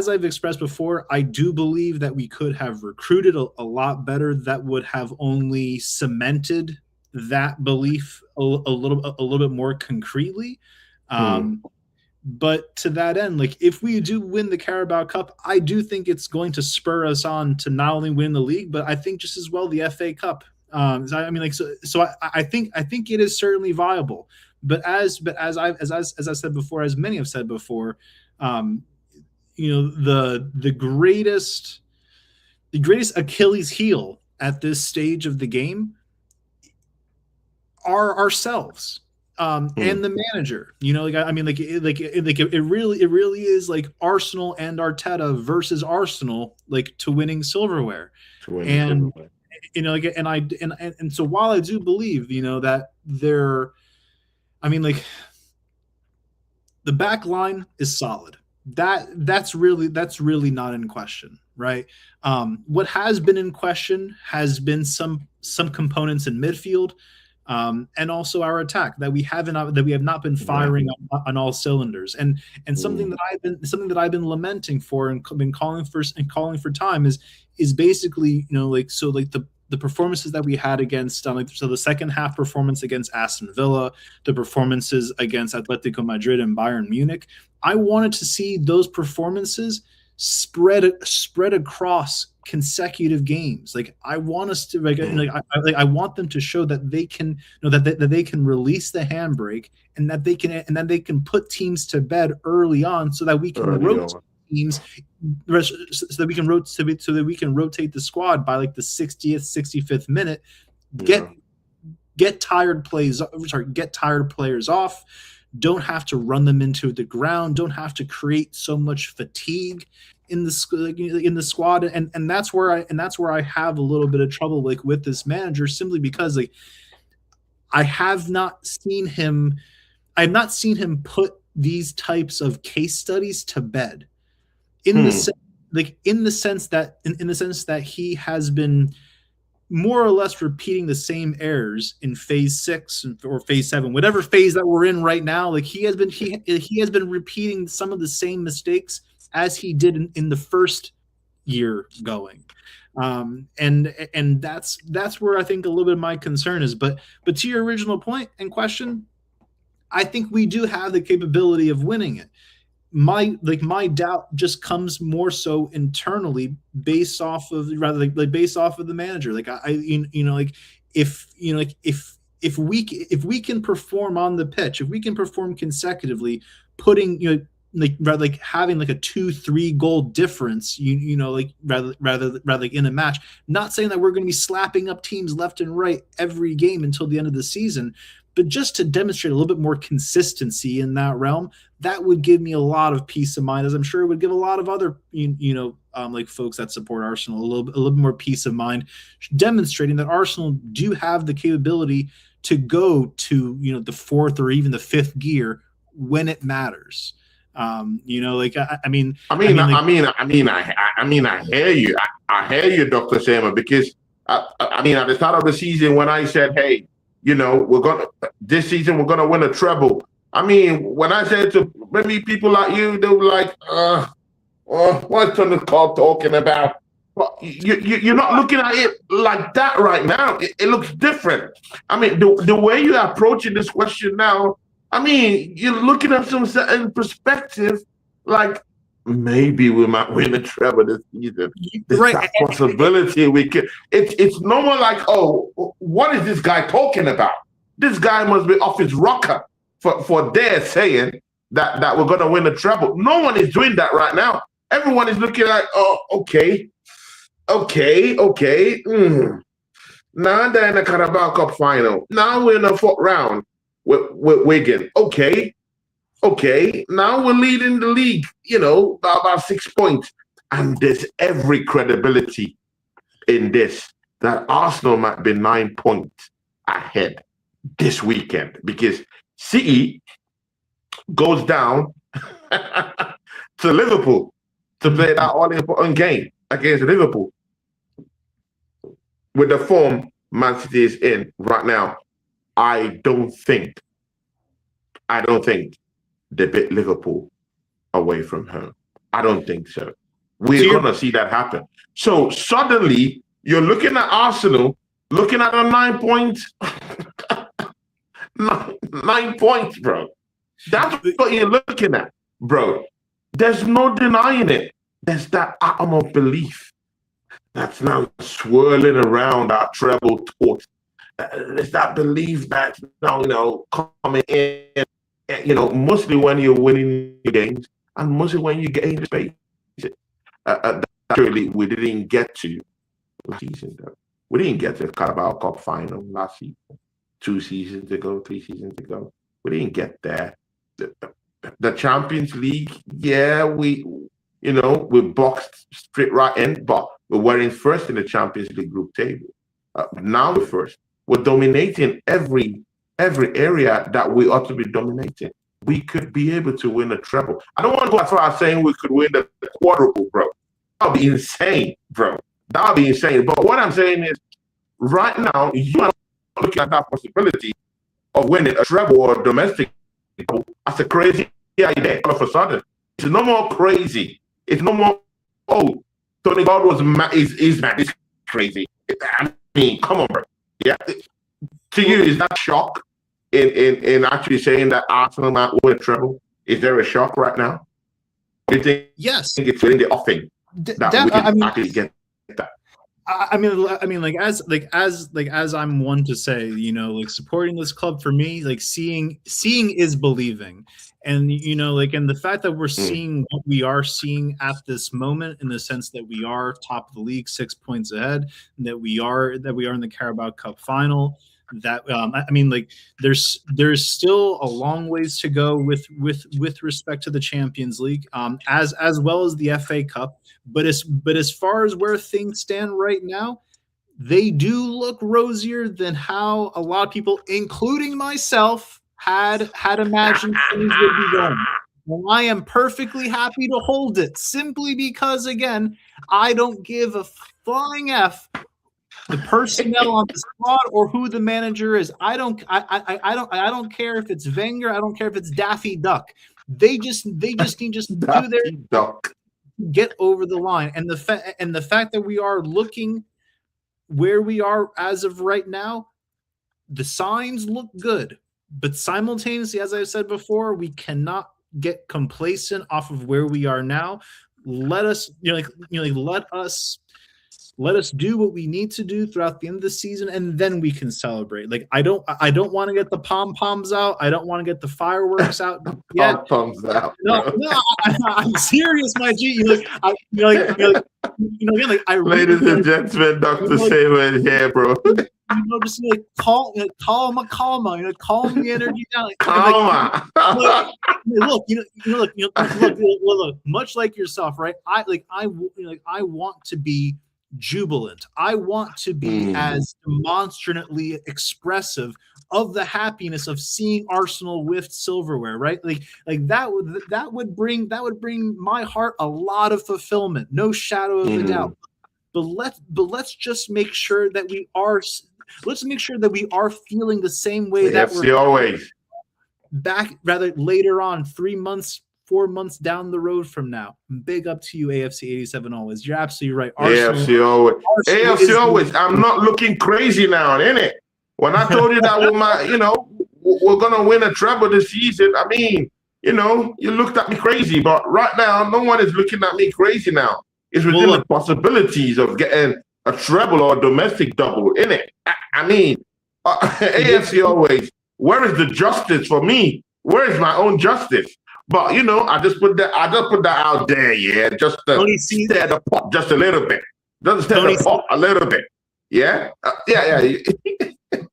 I've expressed before, I do believe that we could have recruited a lot better. That would have only cemented that belief a little bit more concretely. But to that end, if we do win the Carabao Cup, I do think it's going to spur us on to not only win the league, but I think just as well the FA Cup. I think it is certainly viable. But as I said before, as many have said before, the greatest Achilles heel at this stage of the game are ourselves. And the manager, it really is like Arsenal and Arteta versus Arsenal, to winning silverware. And so while I do believe, that the back line is solid. That's really not in question, right? What has been in question has been some some components in midfield, and also our attack that we have not been firing on all cylinders. And something that I've been lamenting for and been calling for time is basically, like the performances that we had against so the second half performance against Aston Villa, the performances against Atletico Madrid and Bayern Munich. I wanted to see those performances spread across consecutive games. Like I want us to I want them to show that they can that they can release the handbrake and that they can put teams to bed early on so that we can rotate teams so that we can rotate the squad by like the 60th 65th minute, get tired players off, don't have to run them into the ground, don't have to create so much fatigue in the squad, and that's where I have a little bit of trouble with this manager, simply because I have not seen him put these types of case studies to bed in the sense that he has been more or less repeating the same errors in phase 6 or phase 7, whatever phase that we're in right now. Like he has been repeating some of the same mistakes as he did in the first year going. And that's where I think a little bit of my concern is. But to your original point and question, I think we do have the capability of winning it. My doubt just comes more so internally, based off of the manager. If we can perform on the pitch, if we can perform consecutively, putting having like a 2-3 goal difference, rather in a match. Not saying that we're going to be slapping up teams left and right every game until the end of the season, but just to demonstrate a little bit more consistency in that realm, that would give me a lot of peace of mind, as I'm sure it would give a lot of other, folks that support Arsenal a little bit more peace of mind, demonstrating that Arsenal do have the capability to go to, the 4th or even the 5th gear when it matters. I hear you. I hear you, Dr. Seymour, because at the start of the season when I said, hey, this season we're gonna win a treble. When I said to maybe people like you, they were like, what's on the call talking about? But you're not looking at it like that right now. It looks different. The way you're approaching this question now, you're looking at some certain perspective, like maybe we might win a treble this season. There's that possibility we could. It's normal. Like, oh, what is this guy talking about? This guy must be off his rocker for dare saying that we're gonna win a treble. No one is doing that right now. Everyone is looking like, oh, okay. Now they're in the Carabao Cup final. Now we're in the 4th round with Wigan. Okay. Now we're leading the league, by about 6 points. And there's every credibility in this that Arsenal might be 9 points ahead this weekend, because City goes down to Liverpool to play that all-important game against Liverpool. With the form Man City is in right now, I don't think they beat Liverpool away from home. I don't think so. We're going to see that happen. So suddenly, you're looking at Arsenal, looking at a 9 points. 9 points, bro. That's what you're looking at, bro. There's no denying it. There's that atom of belief that's now swirling around our treble thought. There's that belief that's now, coming in, mostly when you're winning games and mostly when you're getting the space. Actually, we didn't get to last season, though. We didn't get to the Carabao Cup final last season. 2 seasons ago, 3 seasons ago. We didn't get there. The Champions League, we boxed straight right in, but we weren't first in the Champions League group table. Now we're first. We're dominating every area that we ought to be dominating. We could be able to win a treble. I don't want to go as far as saying we could win the quadruple, bro. That would be insane, bro. That would be insane. But what I'm saying is, right now, you are looking at that possibility of winning a treble or a domestic double. That's a crazy idea all of a sudden. It's no more crazy. It's no more, oh, Tony God was mad, is mad, it's crazy. I mean, come on, bro. Yeah. To you, is that shock in actually saying that Arsenal might win a treble? Is there a shock right now? Do you think, yes, it's within the offing that we can actually get that? I mean, like as I'm one to say, you know, like supporting this club for me, like seeing is believing, and you know, like, and the fact that we're seeing what we are seeing at this moment, in the sense that we are top of the league, 6 points ahead, and that we are in the Carabao Cup final. That I mean, like, there's still a long ways to go with respect to the Champions League, as well as the FA Cup. But as far as where things stand right now, they do look rosier than how a lot of people, including myself, had imagined things would be going. Well, I am perfectly happy to hold it, simply because, again, I don't give a flying F the personnel on the squad or who the manager is. I don't care if it's Wenger. I don't care if it's Daffy Duck. They just need to do their Duck. Get over the line. And the fact that we are looking where we are as of right now, the signs look good. But simultaneously, as I said before, we cannot get complacent off of where we are now. Let us, let us do what we need to do throughout the end of the season, and then we can celebrate. Like, I don't want to get the pom-poms out. I don't want to get the fireworks out yet. Pom-poms out. No, I'm serious, my G. Ladies and gentlemen, Dr. Seymour here, bro. Just like calm the energy down. Look, much like yourself, right? I want to be jubilant. I want to be as demonstratively expressive of the happiness of seeing Arsenal lift silverware, right? Like that would bring my heart a lot of fulfillment, no shadow of a doubt. But let's just make sure that we are feeling the same way that we're always back, rather later on, 3 months, 4 months down the road from now. Big up to you, AFC 87 always. You're absolutely right. AFC always. I'm not looking crazy now, innit? When I told you that we're gonna win a treble this season, I mean, you looked at me crazy, but right now no one is looking at me crazy now. It's within the possibilities of getting a treble or a domestic double, innit? I mean, AFC always. Where is the justice for me? Where is my own justice? But I just put that out there, yeah, just to stir the pot just a little bit. Just stir the pot a little bit. Yeah? Yeah.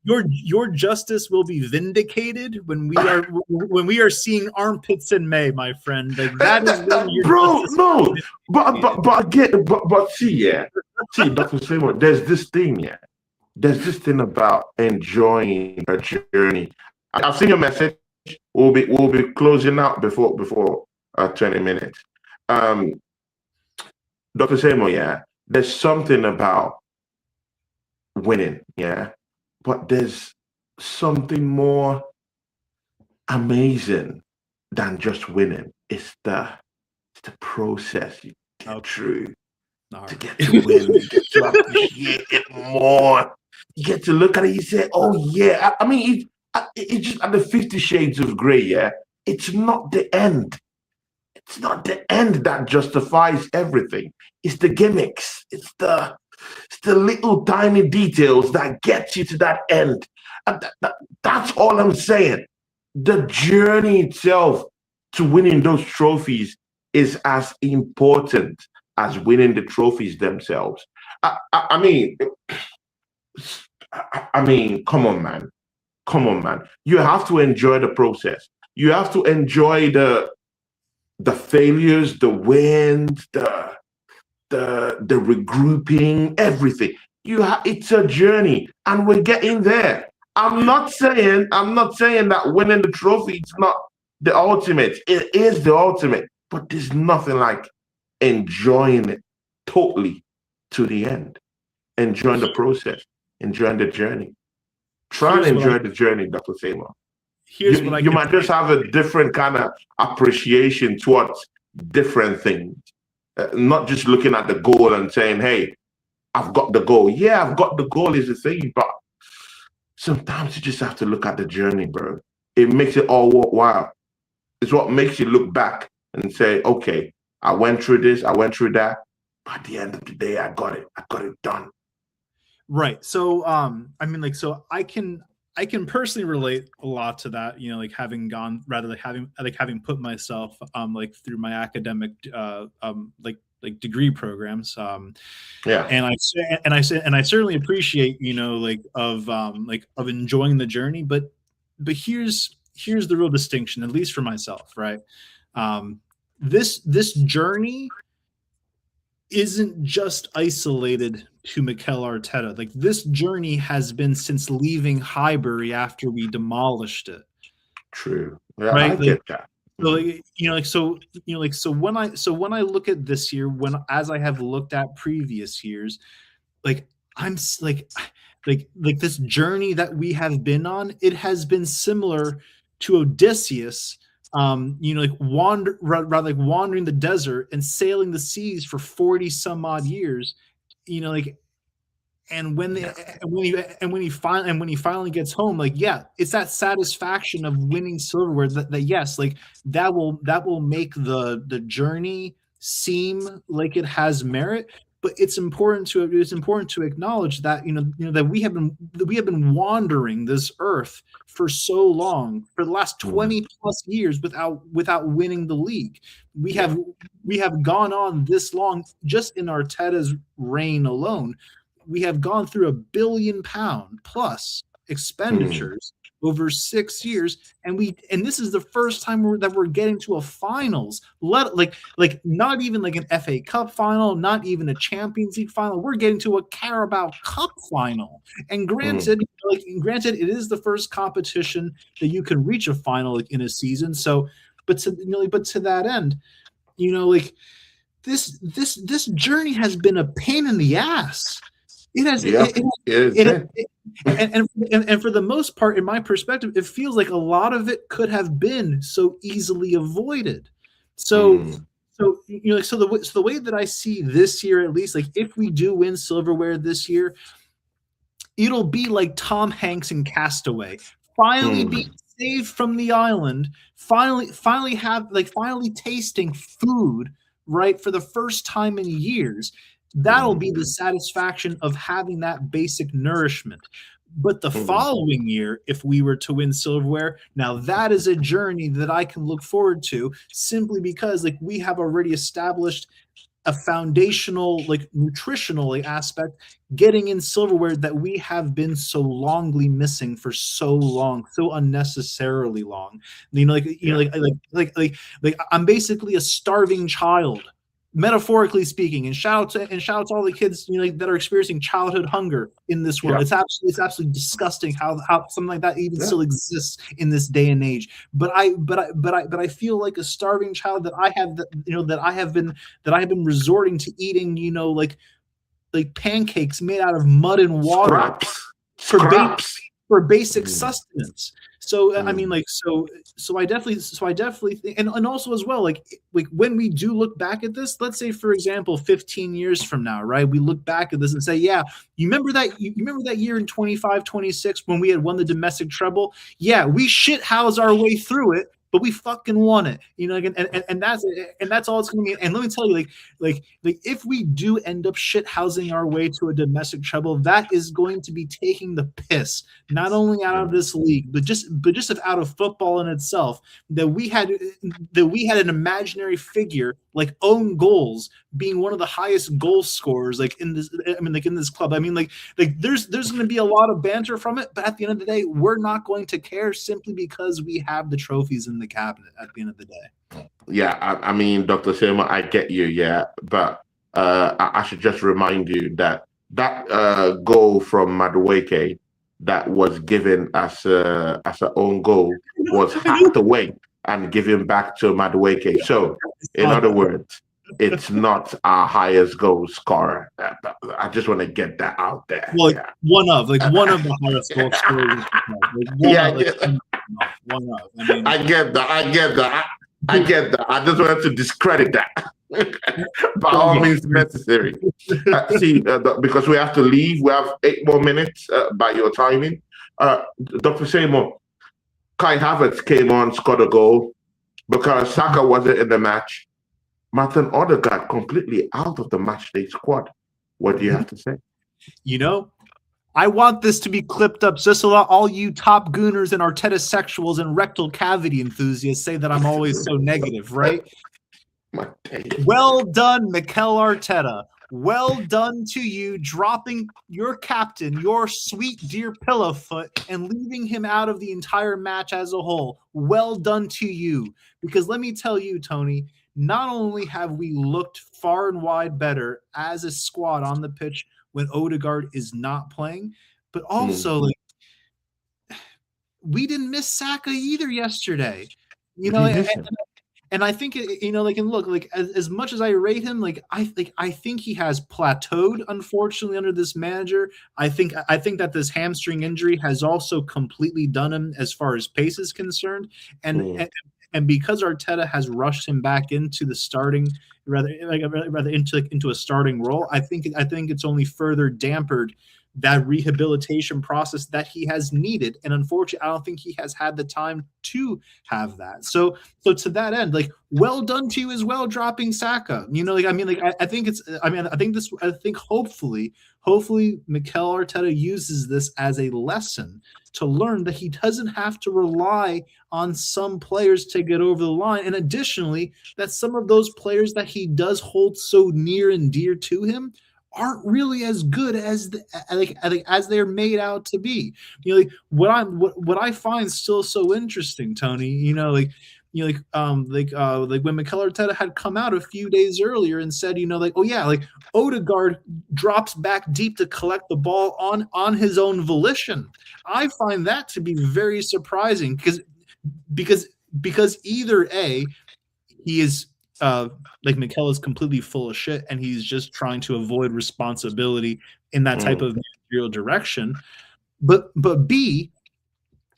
Your justice will be vindicated when we are seeing armpits in May, my friend. Like, that is when your justice no. But see, Dr. Seymour, there's this thing, yeah. There's this thing about enjoying a journey. I've seen your message. We'll be closing out before 20 minutes. Dr. Seymour, yeah, there's something about winning, yeah, but there's something more amazing than just winning. It's the process you get through to get to win. You get to appreciate it more. You get to look at it. You say, "Oh yeah." I mean, it's just at the 50 Shades of Grey. Yeah, it's not the end. It's not the end that justifies everything. It's the gimmicks. It's the little tiny details that get you to that end. And that's all I'm saying. The journey itself to winning those trophies is as important as winning the trophies themselves. I mean, come on, man. Come on, man. You have to enjoy the process. You have to enjoy the failures, the wins, the regrouping, everything. It's a journey, and we're getting there. I'm not saying that winning the trophy is not the ultimate. It is the ultimate, but there's nothing like enjoying it totally to the end, enjoying the process. enjoying the journey. Try and enjoy the journey, Dr. Seymour. You might just have a different kind of appreciation towards different things. Not just looking at the goal and saying, hey, I've got the goal. Yeah, I've got the goal is the thing, but sometimes you just have to look at the journey, bro. It makes it all worthwhile. It's what makes you look back and say, okay, I went through this, I went through that. But at the end of the day, I got it done. Right. So, I mean, like, so I can personally relate a lot to that, you know, like having gone rather like having put myself, like through my academic, like degree programs. Yeah. And I certainly appreciate, you know, like of enjoying the journey, but here's the real distinction, at least for myself, right? This journey isn't just isolated to Mikel Arteta. Like, this journey has been since leaving Highbury after we demolished it. True. Yeah, right? I get that. So, like, so when I look at this year, as I have looked at previous years, like I'm like this journey that we have been on, it has been similar to Odysseus. Like wandering the desert and sailing the seas for 40 some odd years, and when he finally gets home, like, yeah, it's that satisfaction of winning silverware that yes, like that will make the journey seem like it has merit. But it's important to acknowledge that that we have been wandering this earth for so long, for the last 20 plus years without winning the league. We have gone on this long just in Arteta's reign alone. We have gone through £1 billion plus expenditures over 6 years, and this is the first time that we're getting to a finals. Like not even like an FA Cup final, not even a Champions League final. We're getting to a Carabao Cup final. And granted, it is the first competition that you can reach a final in a season. So, but to that end, this journey has been a pain in the ass. It has, and for the most part, in my perspective, it feels like a lot of it could have been so easily avoided. So the way that I see this year, at least, like if we do win silverware this year, it'll be like Tom Hanks in Castaway, finally being saved from the island, finally tasting food, right, for the first time in years. That'll be the satisfaction of having that basic nourishment. But the following year, if we were to win silverware, now that is a journey that I can look forward to, simply because like we have already established a foundational, like nutritional aspect, getting in silverware that we have been so longly missing for so long, so unnecessarily long. I'm basically a starving child, metaphorically speaking, and shout out to all the kids that are experiencing childhood hunger in this world. It's absolutely disgusting how something like that even still exists in this day and age. But I feel like a starving child that I have been resorting to eating like pancakes made out of mud and water for basic sustenance. So I mean, like, so I definitely think, and also as well, like when we do look back at this, let's say for example 15 years from now, right, we look back at this and say, yeah, you remember that year in 25-26 when we had won the domestic treble? Yeah, we shithoused our way through it, but we fucking won it, and that's all it's gonna be. And let me tell you, like if we do end up shithousing our way to a domestic treble, that is going to be taking the piss not only out of this league, but just out of football in itself. That we had an imaginary figure like Own Goals being one of the highest goal scorers in this club. I mean, like there's going to be a lot of banter from it, but at the end of the day, we're not going to care, simply because we have the trophies in the cabinet at the end of the day. Yeah, I mean, Dr. Seymour, I get you, but I should just remind you that goal from Madueke that was given as an own goal was hacked away and given back to Madueke. So, in other words, it's not our highest goal scorer. I just want to get that out there. Well, Yeah. one of the highest goal scorers. One of. I mean, I get that. I get that. I just wanted to discredit that. By all means necessary. Because we have to leave. We have 8 more minutes by your timing. Dr. Seymour, Kai Havertz came on, scored a goal because Saka wasn't in the match. Martin Odegaard completely out of the matchday squad. What do you have to say? You know, I want this to be clipped up just so that all you top gooners and Arteta sexuals and rectal cavity enthusiasts say that I'm always so negative, right? Well done, Mikel Arteta. Well done to you dropping your captain, your sweet dear Pillowfoot, and leaving him out of the entire match as a whole. Well done to you. Because let me tell you, Tony, not only have we looked far and wide better as a squad on the pitch when Odegaard is not playing, but also we didn't miss Saka either yesterday. You know, and I think and look, as much as I rate him, I think he has plateaued, unfortunately, under this manager. I think that this hamstring injury has also completely done him as far as pace is concerned, and because Arteta has rushed him back into the starting, rather into a starting role, I think it's only further dampered that rehabilitation process that he has needed. And unfortunately, I don't think he has had the time to have that. So to that end, well done to you as well, dropping Saka. I think hopefully Mikel Arteta uses this as a lesson to learn that he doesn't have to rely on some players to get over the line. And additionally, that some of those players that he does hold so near and dear to him aren't really as good as as they're made out to be. What I find still so interesting, Tony, when Mikel Arteta had come out a few days earlier and said, Odegaard drops back deep to collect the ball on his own volition. I find that to be very surprising because either A, he is Mikel is completely full of shit and he's just trying to avoid responsibility in that type of managerial direction. But B,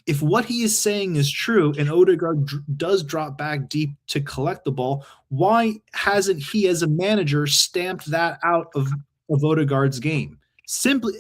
if what he is saying is true and Odegaard does drop back deep to collect the ball, why hasn't he as a manager stamped that out of Odegaard's game? Simply,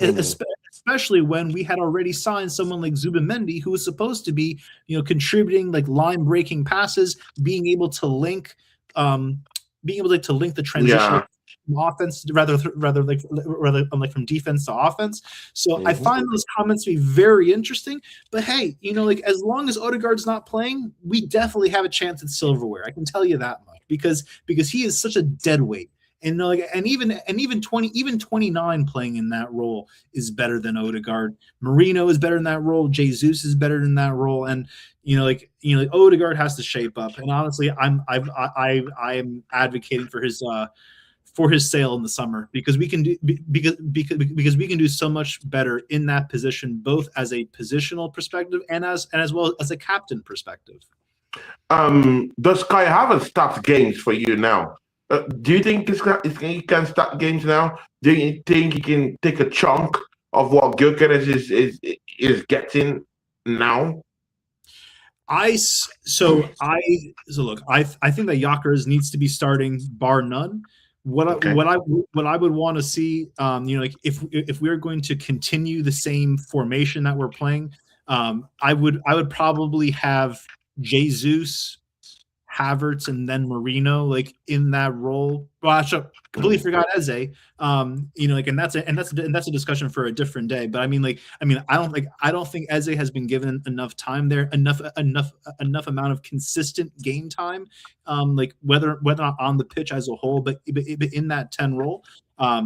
especially when we had already signed someone like Zubimendi, who was supposed to be, contributing line-breaking passes, being able to link the transition from offense rather from defense to offense. So I find those comments to be very interesting. But hey, as long as Odegaard's not playing, we definitely have a chance at silverware. I can tell you that much because he is such a dead weight. And even 29 playing in that role is better than Odegaard. Marino is better in that role. Jesus is better in that role. And Odegaard has to shape up. And honestly, I am advocating for his sale in the summer because we can do so much better in that position, both as a positional perspective and as well as a captain perspective. Does Kai Havertz start games for you now? Do you think he can start games now? Do you think he can take a chunk of what Gyökeres is getting now? I think that Gyökeres needs to be starting bar none. What I would want to see, if we're going to continue the same formation that we're playing, I would probably have Jesus, Havertz, and then Marino in that role. Well, I completely forgot Eze. And that's a discussion for a different day. But I don't think Eze has been given enough time there, enough amount of consistent game time, whether on the pitch as a whole, but in that 10 role.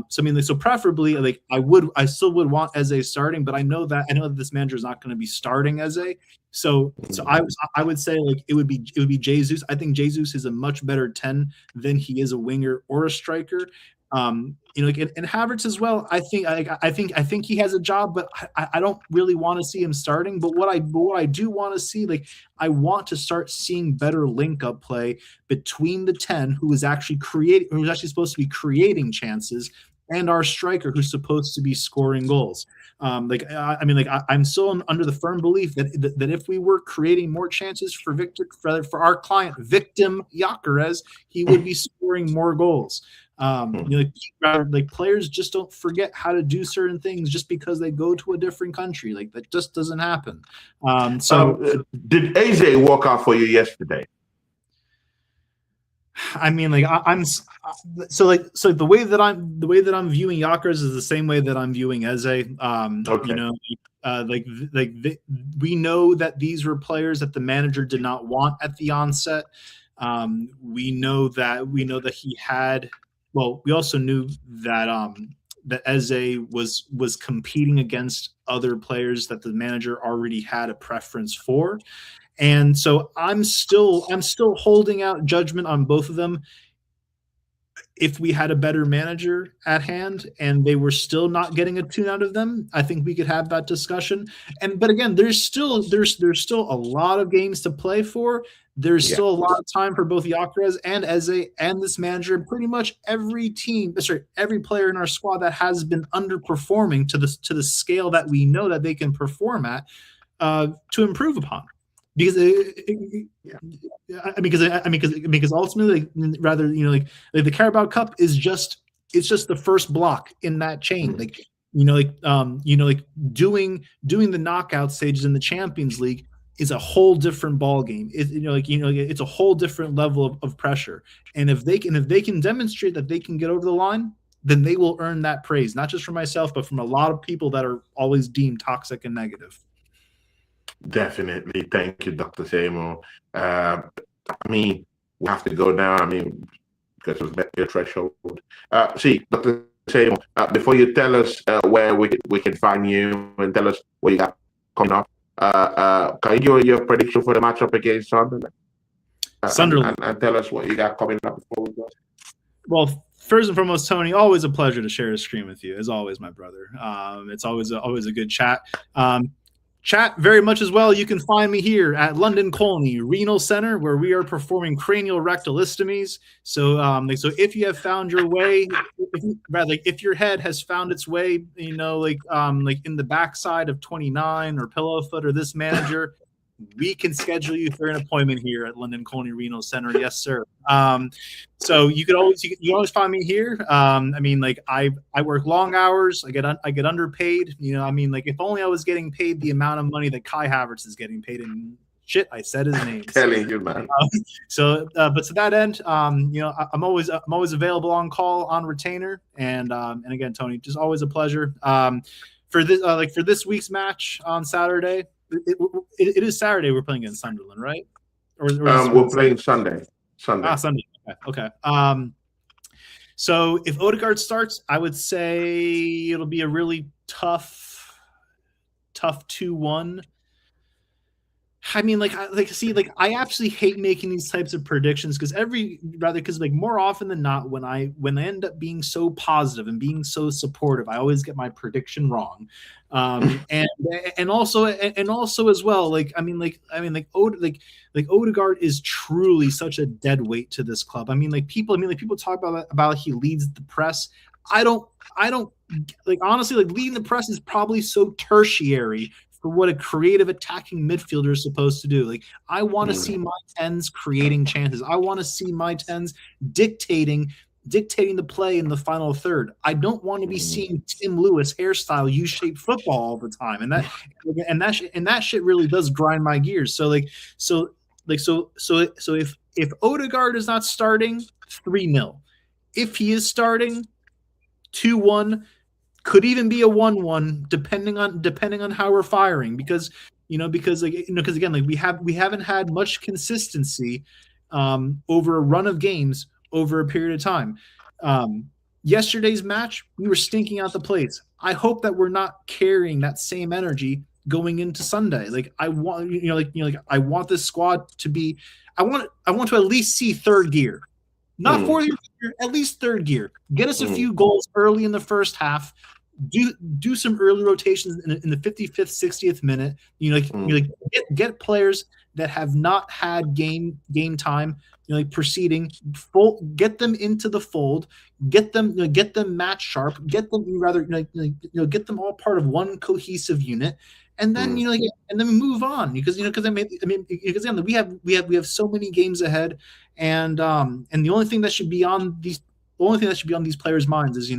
So preferably, I still would want Eze starting, but I know that this manager is not going to be starting Eze. So I would say it would be Jesus. I think Jesus is a much better 10 than he is a winger or a striker. Like and Havertz as well. I think he has a job, but I don't really want to see him starting. But what I do want to see, like, I want to start seeing better link up play between the 10 who's actually supposed to be creating chances, and our striker who's supposed to be scoring goals. I'm still under the firm belief that if we were creating more chances for our client Victim Gyökeres, he would be scoring more goals. Like players just don't forget how to do certain things just because they go to a different country. Like that just doesn't happen. Did AJ walk out for you yesterday? I mean, like so the way that I'm viewing Gyökeres is the same way that I'm viewing Eze. Okay. We know that these were players that the manager did not want at the onset. We know that he had. Well, we also knew that that Eze was competing against other players that the manager already had a preference for. And so I'm still holding out judgment on both of them. If we had a better manager at hand and they were still not getting a tune out of them, I think we could have that discussion. But again, there's still a lot of games to play for. There's still a lot of time for both Gyökeres and Eze and this manager. Pretty much every player in our squad that has been underperforming to the scale that we know that they can perform at, to improve upon. Because because ultimately, rather, like the Carabao Cup is just the first block in that chain. Doing the knockout stages in the Champions League is a whole different ball game. It's a whole different level of pressure. And if they can demonstrate that they can get over the line, then they will earn that praise, not just from myself, but from a lot of people that are always deemed toxic and negative. Definitely. Thank you, Dr. Seymour. We have to go now. Because we've met your threshold. Dr. Seymour, before you tell us where we can find you and tell us what you got coming up, can you give your prediction for the matchup against Sunderland? Sunderland. And tell us what you got coming up before we go. Well, first and foremost, Tony, always a pleasure to share a screen with you, as always, my brother. It's always a good chat. Chat very much as well. You can find me here at London Colney Renal Center, where we are performing cranial rectolectomies. So if you have found your way, if your head has found its way, in the backside of 29 or Pillowfoot or this manager, we can schedule you for an appointment here at London Colney Renal Center. Yes, sir. So you always find me here. I work long hours. I get underpaid. If only I was getting paid the amount of money that Kai Havertz is getting paid. And shit, I said his name. Telling you, man. But to that end, I'm always available on call, on retainer, and again, Tony, just always a pleasure. For this week's match on Saturday. It is Saturday. We're playing against Sunderland, right? We're playing Sunday. Sunday. Okay. So if Odegaard starts, I would say it'll be a really tough 2-1. I absolutely hate making these types of predictions because more often than not, when I end up being so positive and being so supportive, I always get my prediction wrong. And also as well, Odegaard is truly such a dead weight to this club. People talk about he leads the press. I don't honestly, leading the press is probably so tertiary for what a creative attacking midfielder is supposed to do. I want to see my 10s creating chances. I want to see my 10s dictating the play in the final third. I don't want to be seeing Tim Lewis hairstyle U-shaped football all the time, and that shit really does grind my gears. So if Odegaard is not starting, 3-0. If he is starting, 2-1. Could even be a 1-1 depending on how we're firing, because again, we haven't had much consistency over a run of games over a period of time. Yesterday's match, we were stinking out the place. I hope that we're not carrying that same energy going into Sunday. I want this squad to be. I want to at least see third gear. Not fourth gear, at least third gear. Get us a few goals early in the first half. Do some early rotations in the 55th, 60th minute. Get players that have not had game time, proceeding. Get them into the fold. Get them match sharp. Get them get them all part of one cohesive unit, and then and then move on because we have so many games ahead, and the only thing that should be on these players' minds is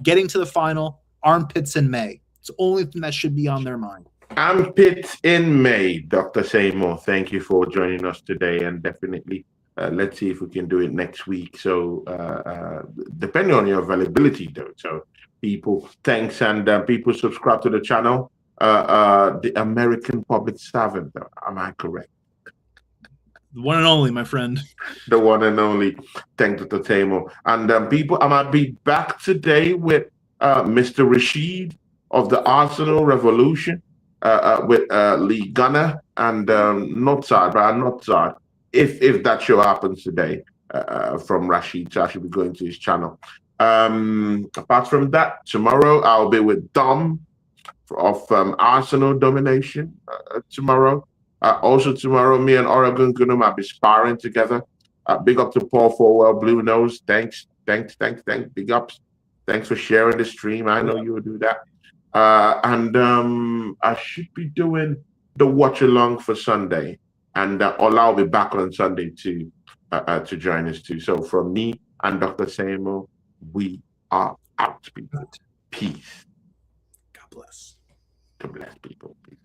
getting to the final, armpits in May. It's the only thing that should be on their mind. Armpits in May, Dr. Seymour. Thank you for joining us today, and definitely let's see if we can do it next week. So depending on your availability, though. So people, thanks, and people subscribe to the channel. The American Public Servant, though. Am I correct? The one and only, my friend. The one and only. Thanks, Dr. Seymour. And people, I might be back today with Mr. Rashid of the Arsenal Revolution, with Lee Gunner and Notzad, if that show happens today, from Rashid. So I should be going to his channel. Apart from that, tomorrow I'll be with Dom of Arsenal Domination tomorrow. Also tomorrow, me and Oregon Gunum will be sparring together. Big up to Paul Forwell, Blue Nose. Thanks. Big ups. Thanks for sharing the stream. I know you will do that. And I should be doing the watch along for Sunday, and Ola will be back on Sunday to join us too. So from me and Dr. Seymour, we are out, people. Peace. God bless. God bless, people. Peace.